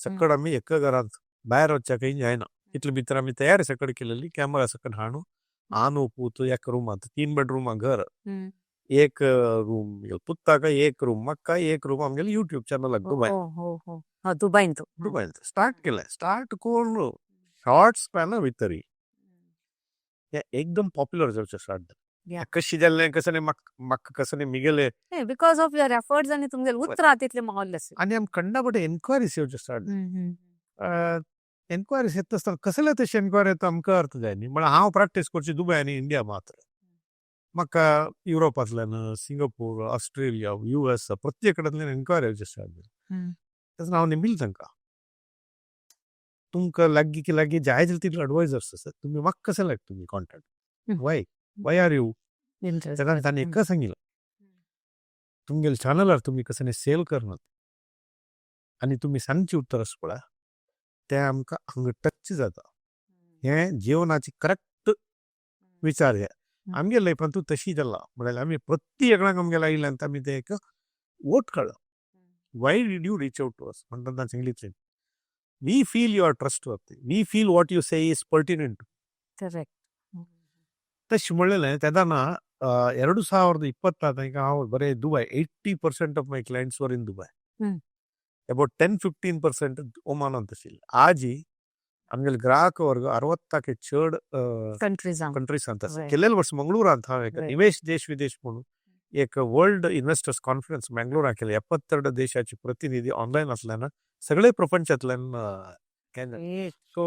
सकड आमी एका घरांत भायर वचच्याकय जायना इतले भितर आमी तयारी सकड केलेली कॅमेरा सकड हाडून आनू पूत एक रुमांत 3 बेडरुमा घर एक रूम पुत्ताक एक रूम म्हाका एक रूम आमगेले युट्यूब चॅनलाक दुबय ದುಬೈಂತು दुबयंत स्टार्ट केलें स्टार्ट करून शॉर्ट स्पॅना भितर हें एकदम पॉप्युलर जावचें स्टार्ट जालें कशें जाल्लें कसं न्ही म्हाका कसं न्ही म्हगेले बिकॉज ऑफ युअर एफर्ट्स आणि तुमचे उतर तितले मावल्ले आनी आमी खंडा बटे एन्क्वायरीज येवचे स्टार्ट एन्क्वायरीज येता आसतना कसले तशें एन्क्वायरी येता आमकां अर्थ जाय न्ही म्हळ्यार हांव प्रॅक्टीस करची दुबय आनी इंडिया मात्र म्हाका युरोपांतल्यान सिंगापूर ऑस्ट्रेलिया US प्रत्येक कडेन एन्क्वायरी येवचे स्टार्ट जाली तेन्ना हांव नेमिल्लें तांकां तुमकां लागीं की लागीं जाय जाल्यार तितले एडवायजर्स आसात तुमी म्हाका कशें लागता तुमी कॉन्टॅक्ट वाय आर यू तेन्ना ताणें एकच सांगिल्लें तुमगेले चॅनलार तुमी कसं न्ही सेल करनात आनी तुमी सांगची उत्तर आसा पळय तें आमकां हांगा टच जाता हें जिवनाची करेक्ट विचार हे आमगे लायफान तूं तशी जाला म्हळ्यार आमी प्रत्येकाक आमगेल्या आयल्यान आमी ते एक वोट काडला why did you reach out to us म्हणटा तांचे इंग्लीशीन we feel you are trustworthy we feel what you say is pertinent correct तशें म्हणलेलें तेन्ना 2024 हांव बरें Dubai 80% of my clients were in Dubai about 10-15% ओमानांत आशिल्ले आजी आमगेले ग्राहक वर्ग 60 चड कंट्रीसांत आसा गेल्ले वर्स मंगळूरांत हांव एक निवेश देश विदेश म्हणून एक वर्ल्ड इन्व्हेस्टर्स कॉन्फरन्स मंगळूरांत केलें 72 देशाचे प्रतिनिधी ऑनलायन आसल्यान सगळे प्रपंचांतल्यान सो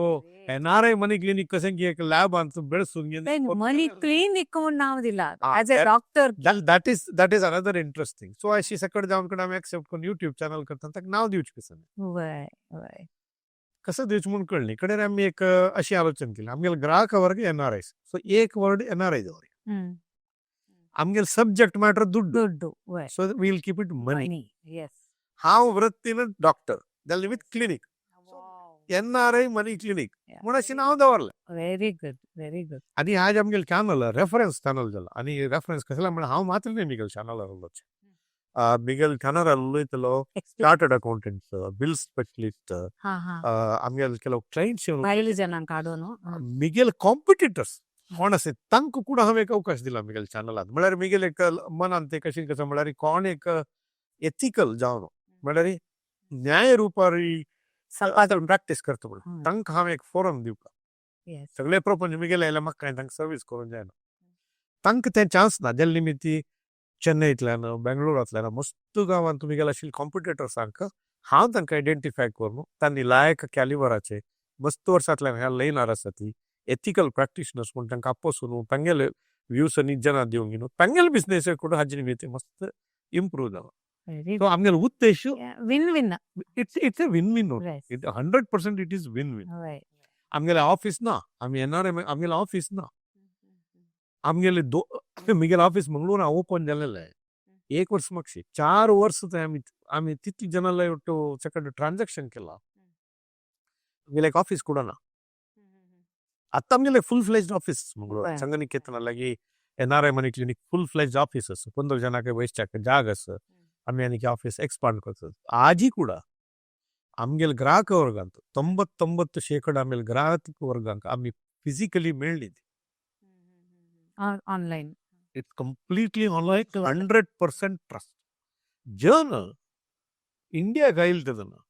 एनआरआय मनी क्लिनिक कशें की एक लॅब बेळसून मनी क्लिनिक म्हूण नांव दिलां as a doctor that is another interesting so अशी सकड जावन कडेन आमी एक्सेप्ट करून युट्यूब चॅनल करता ताका नांव दिवचें कसं दिवचें म्हूण कळ्ळें कडेन आमी एक अशी आलोचना केली आमगेले ग्राहक वर्ग एनआरआय सो एक वर्ड एनआरआय दवरया आमगेले सब्जेक्ट मॅटर दुड्डू so we'll keep it money हांव वृत्तीन डॉक्टर जाल्यार with clinic NRI money clinic म्हूण अशें नांव दवरलें व्हेरी गुड आनी आज आमगेले चॅनल रेफरन्स चॅनल जाला आनी रेफरन्स कसले म्हळ्यार हांव मात्र न्ही म्हगेले चॅनलार उलोवचें म्हगेले चॅनलार उलयतलो चार्टर्ड अकाउंटंट बिल स्पेशलिस्ट आमगेले केलो क्लायंट्स म्हगेले कॉम्पिटिटर्स कोण आसा तांकां ಕೂಡ हांवें एक अवकाश दिला म्हगेल्या चॅनलांत म्हळ्यार म्हगेले एक मनांत ते कशें कसं म्हळ्यार कोण एक एथिकल जावन म्हळ्यार न्याय रुपारी प्रॅक्टीस करता म्हणून तांकां हांवें एक फोरम दिवपाक सगळे प्रपंच म्हगेले आयल्यार म्हाका कांय तांकां सर्वीस करूंक जायना तांकां तें चान्स ना जाल्या निमित्ती चेन्नईंतल्यान बेंगळुरांतल्यान मस्त गांवांत तुमी गेला आशिल्ले कॉम्पिटिटर्सांक हांव तांकां आयडेंटिफाय करून तांणी लायक कॅलिबराचे मस्त वर्सांतल्यान ह्या लायनार आसा ती एथिकल प्रॅक्टिशनर्स म्हणून तांकां आपोसून तांगेले व्ह्यूज आनी जनां दिवंक न्हू तांगेले बिजनेस करून हाजे निमित्त मस्त इम्प्रूव जाला सो आमगेलो उद्देश win win it's a win win 100% it is win win आमगेले ऑफिस ना आमी NRI आमगेले ऑफिस ना आमगेले मुगेले ऑफिस मंगळूरा ओपन जालेले 1 वर्ष मागशी 4 वर्ष थंय आमी तितली जनाला ಒಟ್ಟು ಸೆಕೆಂಡ್ ಟ್ರಾನ್ಸಾಕ್ಷನ್ केला आमगेले एक ऑफिस ಕೂಡ ना आता आमगेले फुल फ्लेज्ड ऑफिस मंगळूर बरं. संगनिकेतनालागी NRI मनी क्लिनिक फुल फ्लेज्ड ऑफिस आसा 15 जनांक वयसच्याक जाग आसा आमी आनी ऑफिस एक्सपांड करतात आजी ಕೂಡ आमगेले ग्राहक वर्गांत 99% आमगेले ग्राहक वर्गांक आमी फिजिकली मेळ्ळी online it's completely online 100% trust जन इंडिया गाईल तेदना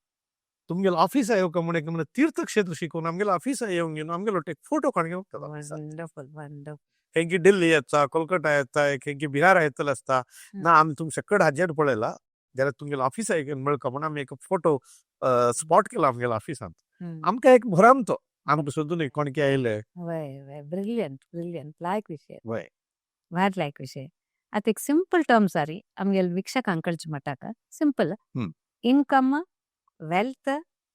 तुमगेले ऑफिस येवक म्हणे तीर्थक्षेत्र शिकून आमगेले ऑफिस येवंक घेवन आमगेलो एक फोटो काडून होता वंडरफुल वंडरफुल हेंकी दिल्ली येता कोलकाता येता हेंकी बिहार येतले आसता ना आमी तुमचे कड हाजेर पळयला जाल्यार तुमगेले ऑफिस मेळका म्हणून आमी एक फोटो स्पॉट केला आमगेल्या ऑफिसांत आमकां एक भराम तो आमकां सोदून कोणके आयले वय वय ब्रिलियंट ब्रिलियंट लायक विषय वय भार लायक विषय आता एक सिंपल टर्म सारी आमगेल वीक्षकांकडचे म्हटाक सिंपल इनकम वेल्थ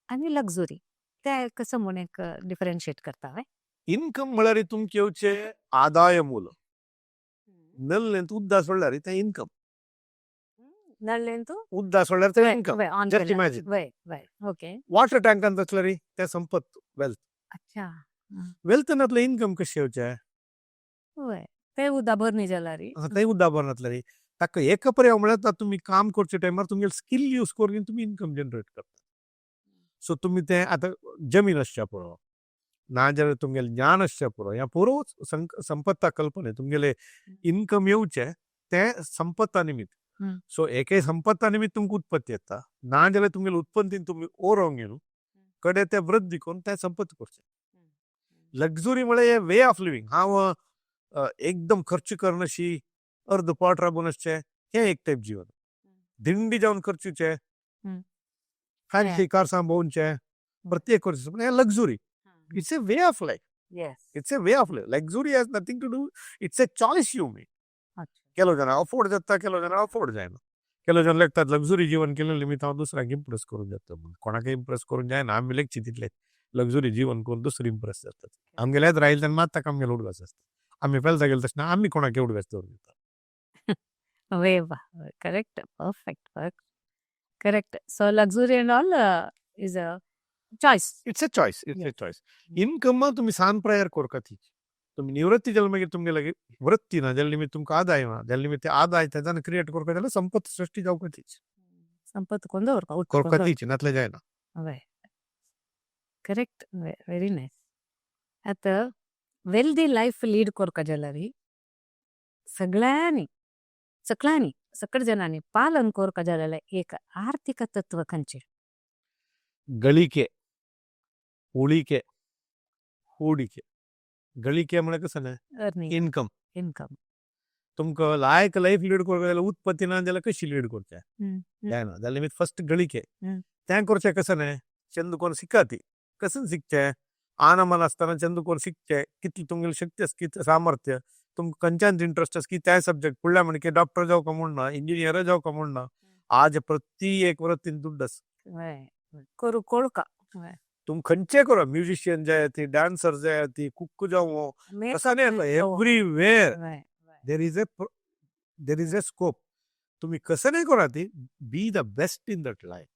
आणि लक्झुरी ते कसं म्हणून एक डिफरन्शिएट करता वय इनकम म्हळ्यार तुमचे येवचे आदाय मूल नल्ले उद्दास म्हणल्यार ते इनकम नळ्ळेंतू उद्दास म्हणल्यार ते इनकम ऑन जस्ट इमॅजिन वय वय ओके वॉटर टँकान तसल्यार ते संपत वेल्थ अच्छा वेल्थनातले इनकम कशें येवचे वय ते उदा भरणी जाल्यार ते उद्दा बरनातले रे ताका एक पर्याय म्हळ्यार तुम्ही काम करचे टायमार तुमगे स्किल यूज करून तुम्ही इनकम जनरेट करता सो तुम्ही ते आता जमीन आसच्या पुरो ना जाल्यार तुमगेले ज्ञान आसच्या पुरो या पुरो संपत्ता कल्पने तुमगेले इनकम येवचे ते संपत्ता निमित्त सो एके संपत्ता निमित्त तुमकां उत्पत्ती येता ना जाल्यार तुमगेले उत्पत्तीन तुम्ही ओरोंक घेवन कडे ते वृद्धी करून ते संपत्ती करचे लक्झुरी म्हळ्यार वे ऑफ लिव्हिंग हांव एकदम खर्च करनाशी अर्ध पोट राबून आसचे हे एक टायप जीवन दिंडी जावन करचेचे फॅन्सी कार सांभोवचे प्रत्येक करचे पण हे luxury it's a way of life it's a way of life luxury has nothing to do it's a choice you make केलो जाणां अफोर्ड जाता केलो जाणां अफोर्ड जायना केलो जाण लागतात लक्झुरी जीवन केले निमित्त हांव दुसऱ्यांक इम्प्रेस करून जाता कोणाक इम्प्रेस करून जायना आमी लेखची तितले लक्झुरी जीवन करून दुसरी इम्प्रेस जातात आमगेल्याच राहील तेन्ना मात ताका आमगेलो उडवास आसता आमी फेल जागेल तशें आमी कोणाक उडवास दवरून दिता वे वा correct perfect correct so luxury and all is a choice it's a choice income तुम्ही सान प्रायर करता ती तुम्ही निवृत्ती जाल्यार मागीर तुमगे लागी वृत्ती ना जाल्या निमित्त तुमकां आदाय ना जाल्या निमित्त ते आदाय तेजान क्रिएट करता जाल्यार संपत्त सृष्टी जावपाक तीच संपत कोण दवरपा करता तीच नातले जायना वय करेक्ट व्हेरी नायस आता वेल्दी लायफ लीड करता जाल्यार सगळ्यांनी सकट जनांनी पालन करता जाल्यार एक आರ್ಥಿಕ तत्व खंयचे ಗಳಿಕೆ ಉಳಿಕೆ ಹೂಡಿಕೆ ಗಳಿಕೆ म्हळ्यार कसं अर्निंग इनकम इनकम तुमकां लायक लायफ लीड करपाक जाल्यार उत्पत्ती ना जाल्यार कशी लीड करचे जायना जाल्यार निमित्त फर्स्ट ಗಳಿಕೆ तें करचें कसं चंदुकोन शिकाती कसं शिकचे आनमन आसतना चंदुकोन शिकचे कितली तुमगेली शक्ती आसा कितलें सामर्थ्य तुमकां खंयच्यान इंट्रस्ट आसा की त्या सब्जेक्ट फुडल्या म्हणजे डॉक्टर जावका म्हणना इंजिनियर जावका म्हणना आज प्रती एक वृत्तीन दुड्ड आसा करू कोळका तुम खंयचे करो म्युझिशियन जाय ती डान्सर जाय ती कुक जावं तसा नाही everywhere there is a scope तुम्ही कसं नाही करा ती be the best in that life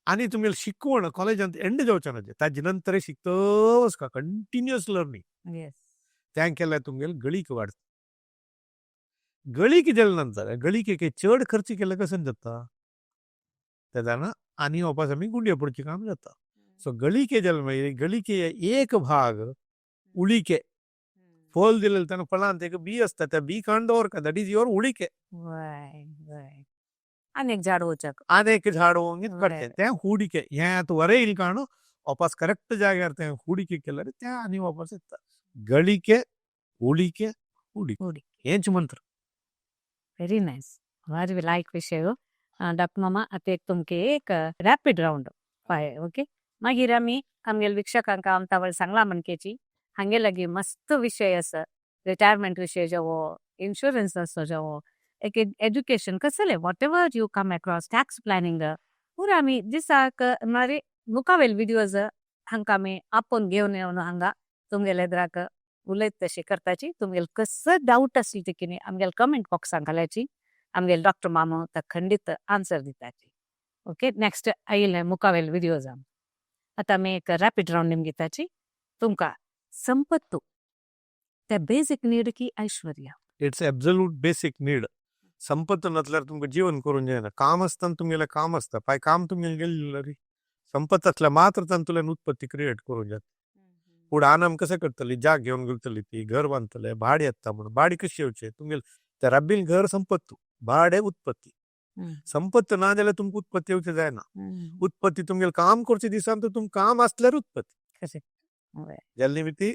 आणि तुम्ही शिकवण कॉलेजांत एंड जावचे ना ताजे नंतर शिकतोच का कंटिन्युअस लर्निंग त्या केल्यार तुमगेले ಗಳಿಕೆ वाढता ಗಳಿಕೆ जाल्या नंतर ಗಳಿಕೆಗೆ चड खर्च केल्यार कसं जाता तेदाना आनी वापस आमी गुंड्या पडची काम जाता सो ಗಳಿಕೆ जाल्या मागीर ಗಳಿಕೆಯ एक भाग ಉಳಿಕೆ फळ दिलेलं त्यानं फळांत एक बी असता त्या बी कांड दवरका दॅट इज युअर उडिके अनेक झाड वचक अनेक झाड काडचे तें हुडिके हें आतां वरें येयलें काण वापस करेक्ट जाग्यार तें हुडिके केल्यार तें आनी वापस येता ಗಳಿಕೆ ಉಳಿಕೆ ಹೂಡಿಕೆ हेंच मंत्र व्हेरी नायस वेरी लायक विषय डॉक्टर मामा आता एक तुमके एक रॅपिड राऊंड ओके मागीर आमगेल विक्षकांक आमता सांगला म्हणकेची हांगे लागी मस्त विषय आसा रिटायरमेंट विषय जावो इन्शुरन्स असो जावो एक एज्युकेशन कसले what ever you come across tax planning पूरा आमी दिसाक मारी मुखावेल व्हिडिओज हांकां आमी आपोवन घेवन येवन हांगा तुमगेले एद्राक उलयत तशी करताची. तुमगेले कसं डाऊट असली ते कितें आमगेले कमेंट बॉक्सान घालायची. आमगेले डॉक्टर मामू ताका खंडीत आन्सर दिताची. ओके, नेक्स्ट आयिल्ले मुखावेल व्हिडिओ जावन आतां आमी एक रॅपीड रावंड नेम घेताची. तुमकां संपत्तू ते बेसीक नीड की ऐश्वर्या? It's absolute basic need. संपत्त नसल्यार तुमकां जीवन करूंक जायना. काम आसतना तुमगेलें काम आसता, पाय काम तुमगेलें गेलें जाल्यार संपत्त असल्या मात्र तातूंतल्यान उत्पत्ती क्रिएट करूंक जाता. पुढे आनम कसं करतली, जाग घेऊन गेलतली ती, घर बांधतले, भाड येता म्हणून. भाडी कशी येवचे? तुमगेले त्या राबील घर संपत्तू, भाडे उत्पत्ती. संपत्त ना जाल्यार तुमकां उत्पत्ती येवचें जायना. उत्पत्ती तुमगेलें काम करचे दिसान तर तुमकां काम आसल्यार उत्पत्ती. जाल्या निमित्ती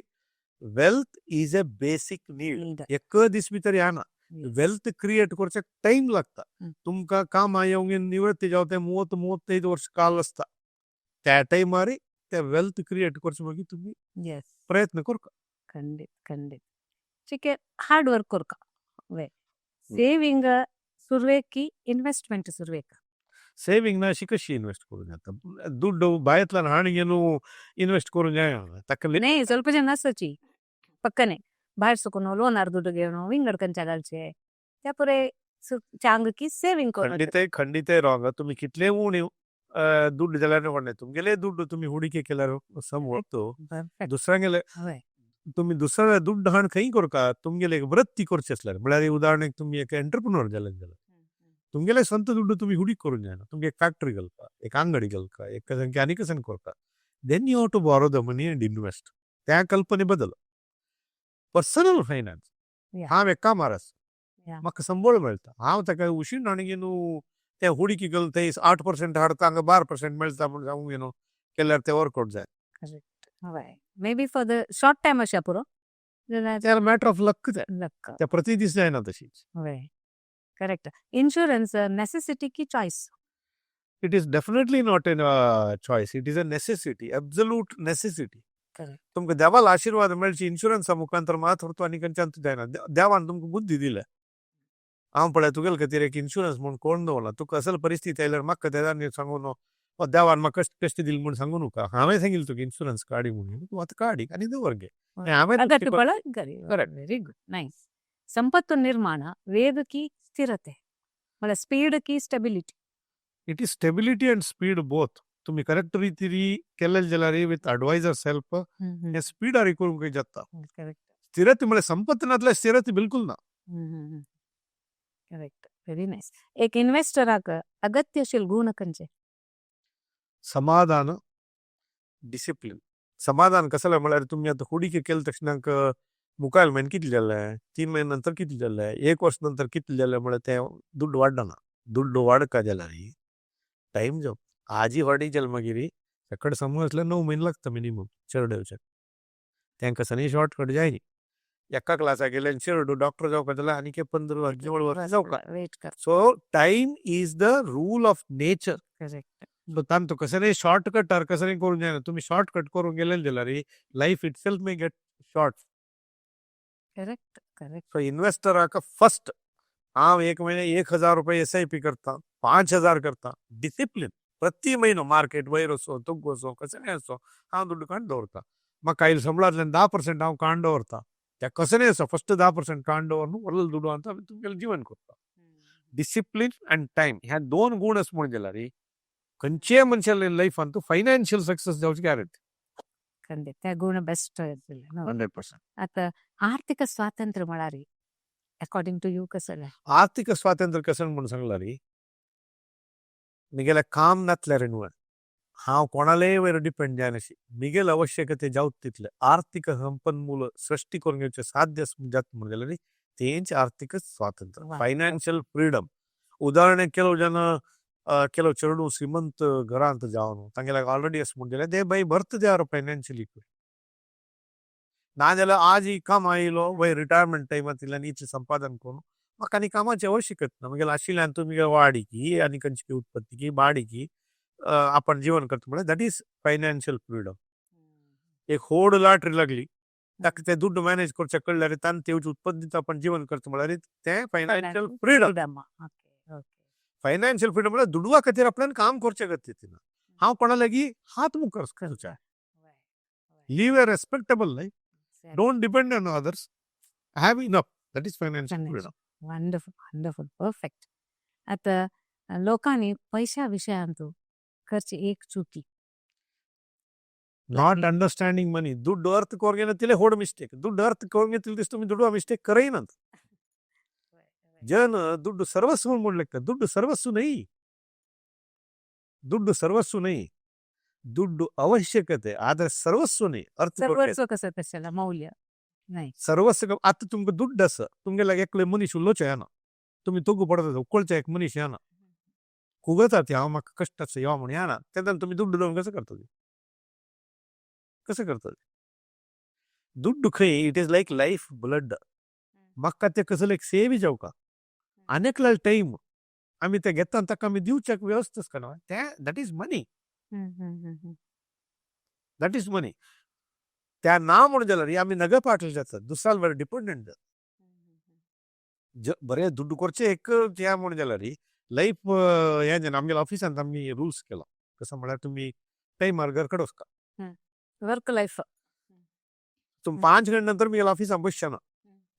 wealth is a basic need. एक दीस भितर येना. वेल्थ क्रिएट करच्याक टाइम लागता. तुमकां काम येवंक निवृत्ती जावते 30-35 वर्ष काल आसता. त्या टायमार ते वेल्थ क्रिएट करचे मागीर तुम्ही प्रयत्न करता. खंडीत खंडीत चिके हार्ड वर्क करका. वे ಸೇವಿಂಗ್ ಸುರ್ವೇಕಿ ಇನ್ವೆಸ್ಟ್ಮೆಂಟ್ ಸುರ್ವೇಕ? ಸೇವಿಂಗ್ನ ಅशी कशी इन्व्हेस्ट करून जाता? ದುಡ್ಡು ಬಾಯತ್ಲ ಹಾಣಿಗೇನು ಇನ್ವೆಸ್ಟ್ करून जाय ತಕ್ಕಲ್ಲಿ नाही ಸ್ವಲ್ಪ ಜನ ಅಸची पक्कने बाहेर सुकून लोनार ದುಡ್ಡು घेऊन विंगड कंचा घालचे त्या पुरे चांग की सेविंग करून खंडित रॉंग. तुम्ही कितले उणी ದುಡ್ಡು जाल्यार व्हडले तुमगेले ದುಡ್ಡು तुम्ही हुडिके केल्यार समोरतो दुसऱ्यांगेले तुम्ही दुसऱ्या ದುಡ್ಡು हाण खंय करता. तुमगेले वृत्ती करचे असल्यार म्हळ्यार उदाहरणाक तुम्ही एक एंटरप्रेन्योर जाल्यार तुमगेले स्ವಂತ ದುಡ್ಡು तुम्ही हुडीक करून जायना. तुमगे एक फॅक्टरी घालता, एक अंगडी घालता, एक आनी कसन करता. Then you have to borrow the money and invest. त्या कल्पने बदल पर्सनल फायनान्स. हांव एक कामार आसा, म्हाका संबळ मेळटा, हांव ताका उशीण आनी न्हू ते हुडीकी घालता 8% हाडता हांगा 12% मेळटा म्हूण सांगूंक न्हू केल्यार ते वर्कआउट जाय. May be for the short time अशा पुरो त्याला मॅटर ऑफ लक जाय. लक त्या प्रति दीस जायना तशीच. करेक्ट. इन्शुरन्स नेसेसिटी की choice? It is definitely not an choice. It is a necessity, absolute necessity. तुमकां देवाला आशीर्वाद मेळची इन्शुरन्सा मुखांतर मात व्हरतो आनी खंयच्यान जायना. देवान तुमकां बुद्धी दिल्या. हांव पळय तुगेले खातीर एक इन्शुरन्स म्हूण कोण दवरला. तुका असल परिस्थिती आयल्यार म्हाका तेदान सांगू न्हू देवान म्हाका कश्ट दिले म्हूण सांगू नका. हांवें सांगिल्लें तुका इन्शुरन्स काडी म्हणून, तूं आतां काडीक आनी दवर घे. Very good, nice. ಸಂಪತ್ತು ನಿರ್ಮಾಣ ವೇಗ ಕಿ ಸ್ಥಿರತೆ मला स्पीड की stability? It is stability and speed both. तुम्ही करेक्ट रितीरी केलेले जाल्यार विथ एडवायजर्स हेल्प हे स्पीडार करूंक जाता. स्थिरते म्हळ्यार संपत्ती नासल्यार स्थिरते बिलकुल ना. Correct, very nice. एक इन्व्हेस्टराक अगत्य असेल गुण खंयचे? समाधान, डिसिप्लिन. समाधान कसं म्हळ्यार तुम्ही आता हुडीके केले तक्षणाक मुखावेल म्हयने कितले जाले, 3 महिने नंतर कितले जाले, 1 वर्ष नंतर कितले जाले म्हळ्यार ते दुड्ड वाडना. दुड्ड वाडका जाल्यार टायम जावप. आजी वाडी जाल्यार मागीर तेकडे समज असल्यार 9 महिने लागता मिनिमम चेडो येवच्याक. तांकां सनी शॉर्टकट जायनी. एका क्लासाक गेले आनी चेडो डॉक्टर जावपाक जाल्यार आनीक 15 वर्स जवळ वर्स जावका. So time is the rule of nature. So तांतो कसं शॉर्टकटार कसं करून जायना. तुम्ही शॉर्टकट करून गेले जाल्यार life itself may get short. Correct correct. So इन्व्हेस्टराक फर्स्ट हांव एक महिने 1000 रुपये SIP करता, 5000 करता. डिसिप्लिन. प्रति महिनो मार्केट वयर असो तग्गो असो कसं असो हांव दुड्ड काडून दवरता. म्हाका आयिल्ल्या संबळांतल्यान 10% हांव काडून दवरता. त्या कसं असो फर्स्ट 10% काडून दवरून उरलेलो दुडू आतां तुमगेलें जीवन करता. डिसिप्लिन अँड टायम ह्या 2 गुण आसा म्हण जाल्यार खंयचे मनशाल्या लायफान तूं फायनान्शियल सक्सेस जावची गॅरंटी. खंडीत त्या गुण बेस्ट 100%. आता आर्थिक स्वातंत्र्य म्हळ्यार अकॉर्डिंग टू यू कसं जाय? आर्थिक स्वातंत्र्य कसं म्हणून सांगल्यार मिगेलें काम नासल्यार न्हू हांव कोणालेय वयर डिपेंड जायनाशी. मिगेल आवश्यकते जावत तितले आर्थिक संपन्मूल सृष्टी करून घेवचे साध्य जात म्हण जाल्यार तेंच आर्थिक स्वातंत्र्य, फायनान्शियल फ्रीडम. उदाहरण ಕೆಲವು ಜನ ಕೆಲವು ಚರಡು ಶ್ರೀಮಂತ घरा ಅಂತ जावन तांगेला ऑलरेडी असं म्हणलेलं ते बाई भरत दे आर फायनान्शियली. ना जाल्यार आज ही काम आयलो वय रिटायरमेंट टायमार इतलें संपादन करून म्हाका आनी कामाची आवश्यकता ना. म्हगेलें आशिल्ल्यान तुमी वाडीकी आनी खंयची उत्पत्तीकी बाडीकी आपण जीवन करता म्हळ्यार दॅट इज फायनान्शियल फ्रीडम. एक व्हड लॉटरी लागली ताका ते दुड्ड मॅनेज करचे कळल्यार तान तेवची उत्पत्तीत आपण जीवन करता म्हळ्यार ते फायनान्शियल फ्रीडम. फायनान्शियल फ्रीडम म्हळ्यार दुडवा खातीर आपल्यान काम करचें गरजेचें ना. हांव कोणा लागीं हात मुखार करचा. Live a respectable life, don't depend on others, have enough, that is financial freedom. Wonderful wonderful perfect. आता लोकांनी पैशा विषयांतू ಖರ್ಚು ಏಕ್ ಚೂಕಿ ನಾಟ್ ಅಂಡರ್ಸ್ಟ್ಯಾಂಡಿಂಗ್ ಮನಿ. ದುಡ್ಡು ಅರ್ಥಕ್ಕೆ ಹೋಗಿ ತಿಳಿ ಹೊಡ ಮಿಸ್ಟೇಕ್. ದುಡ್ಡು ಅರ್ಥಕ್ಕೆ ಹೋಗಿ ತಿಳಿದಿಷ್ಟು तुम्ही ದುಡ್ಡು ಮಿಸ್ಟೇಕ್ ಕರೈನಂತ. जन ದುಡ್ಡು ಸರ್ವಸ್ವ ಮಾಡ್ಲಿಕ್ಕೆ, ದುಡ್ಡು ಸರ್ವಸ್ವ ನೈ, ದುಡ್ಡು ಸರ್ವಸ್ವ ನೈ, ದುಡ್ಡು ಅವಶ್ಯಕತೆ ಆದರೆ ಸರ್ವस्व नाही. अर्थ सर्वस्व कसं त्याच्याला मौल्य नाही. सर्वस्व आता तुमचं दुड्ड असं तुमगेला एकले मनीस उल्लोच याना, तुम्ही तुगू पडत उकळचा एक मनीस याना कुगतात या मग कष्टाचं यावं म्हणून याना, त्यानंतर तुम्ही दुड्ड देऊन कसं करता, कसं करता दुड्ड खै. It is like life blood. मग का ते कसं लाईक सेवी जाऊ का अनेकला टाईम आम्ही ते घेतात तक आम्ही दिवच्या व्यवस्थाच करणार, त्या that is money, that is money. त्या ना म्हणून जाल्यार आम्ही नग पाठवले जातात दुसऱ्या वर डिपेंडंट बरे दुड्ड करचे एक त्या म्हणून जाल्यार लाईफ हे जे आमच्या ऑफिसांत आम्ही रुल्स केला कसं म्हळ्यार तुम्ही टायमार घर कडे वचका, वर्क लाईफ तुम्ही 5 घंटे मी ऑफिसात बसशाना,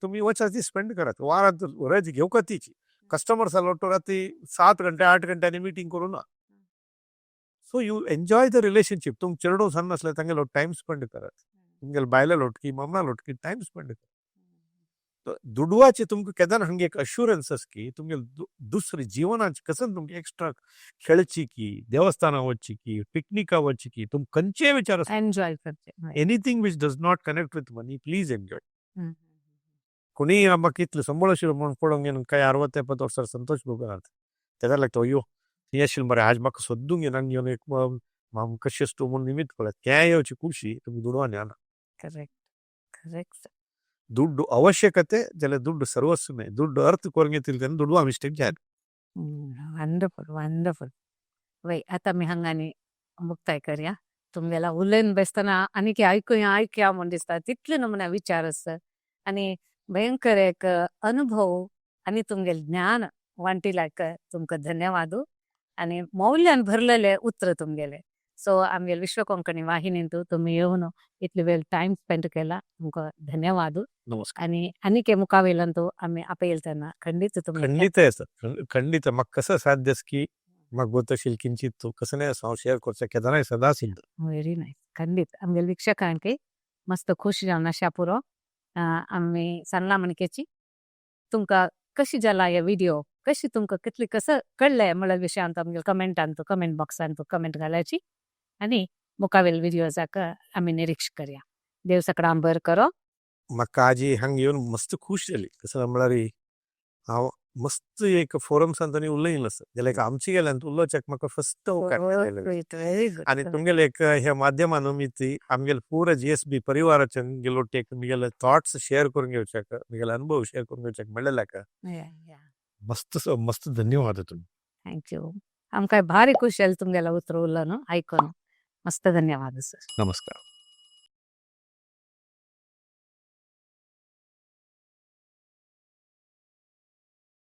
तुम्ही वचा ती स्पेंड करात वारात रज घेऊ का तिची कस्टमर सालोटो रात्री 7 घंटे 8 घंट्यांनी मीटिंग करू ना. So you enjoy the relationship. तुम चेडो सन नसले तांगे टाइम स्पेंड करात, तुमगे बायला लोटकी मम्मा लोटकी टाइम स्पेंड करात. दुडवाचे तुमकां केदार हंगे एक अश्युरन्स की तुमगे दुसरी जीवनाची कसं तुमगे एक्स्ट्रा खेळची की देवस्थाना वच्ची की पिकनिका वच्ची की तुम खंयचे विचार एन्जॉय करते. Anything which does not connect with money please enjoy. कोणी आम्हाला इतलं संबळशिरो म्हणून पडोंग गेन काय 60-70 वर्षार संतोष भोगणार तेदार लागतो अयो ती आशिल्ली मरे आज म्हाका सोदूंक घेवन घेवन एक कशें असतो म्हणून निमित्त पळय त्या येवची खुशी तुमी दुडवान आना. Correct correct. ದುಡ್ಡು ಅವಶ್ಯಕತೆ ಜಲ ದುಡ್ಡು ಸರ್ವಸ್ವನೇ. ದುಡ್ಡು ಅರ್ಥ ಕೊರಗೆತಿಲ್ದೆ ದುಡ್ಡು ಮಿಸ್ಟೇಕ್ ಜಾರಿ. Wonderful wonderful. वय आता मी हंगाने मुक्ताय करूया. तुमगेला उलयन बेसतना आनी की ऐकूया म्हूण दिसता तितले नमुन्या विचार आसतात आनी भयंकर एक अनुभव आनी तुमगे ज्ञान वांटिल्याक तुमकां धन्यवाद आनी मौल्यान भरलेले उतर तुमगेले. सो आमगे विश्व कोंकणी वाहिनींतू तुम्ही येऊन इतले वेळ टाइम स्पेंड केला तुमकां धन्यवाद. नमस्कार. आणि आनीक मुखावेलंतू आम्ही आपयले तेन्ना खंडीत तुम्ही ಖಂಡಿತ ಸರ್, ಖಂಡಿತ ಮಗ कसं साध्य की मग ಗೊತ್ತशील किंचित कसं नाही असं शेअर करचा केदार सदा सिद्ध. Very nice. खंडीत आमगे वीक्षकांकी मस्त खुश जावन अशा पुरो आम्ही सांगला म्हणकेची तुमकां कशी जाला हे व्हिडिओ कशी तुमकां कितली कसं कळलंय म्हणल्या विशयांत आमगे कमेंट बॉक्सांत कमेंट घालायची आणि मुखावेल व्हिडिओजाक आम्ही निरीक्षण करूया. देव सगळां बरें करो. म्हाका आजी हांगा येवन मस्त खुश जाली. कसं म्हणल्यार हांव मस्त एक फोरम्सांत आनी उलयन आसा जाल्यार आमची गेल्यान उलोवच्याक म्हाका फस्ट व्हेरी गुड. आणि तुमगेले एक ह्या माध्यमान मी ती आमगेले पुरा GSB परिवाराच्या गेलो टेक मुगेले थॉट्स शेअर करून घेवच्याक मुगेले अनुभव शेअर करून घेवच्याक मेळ्ळेल्याक मस्त धन्यवाद तुम्ही. थँक्यू. आमकां भारी खुश जालें तुमगेला उतर उरलो न्हू आयकून. मस्त धन्यवाद सर. नमस्कार.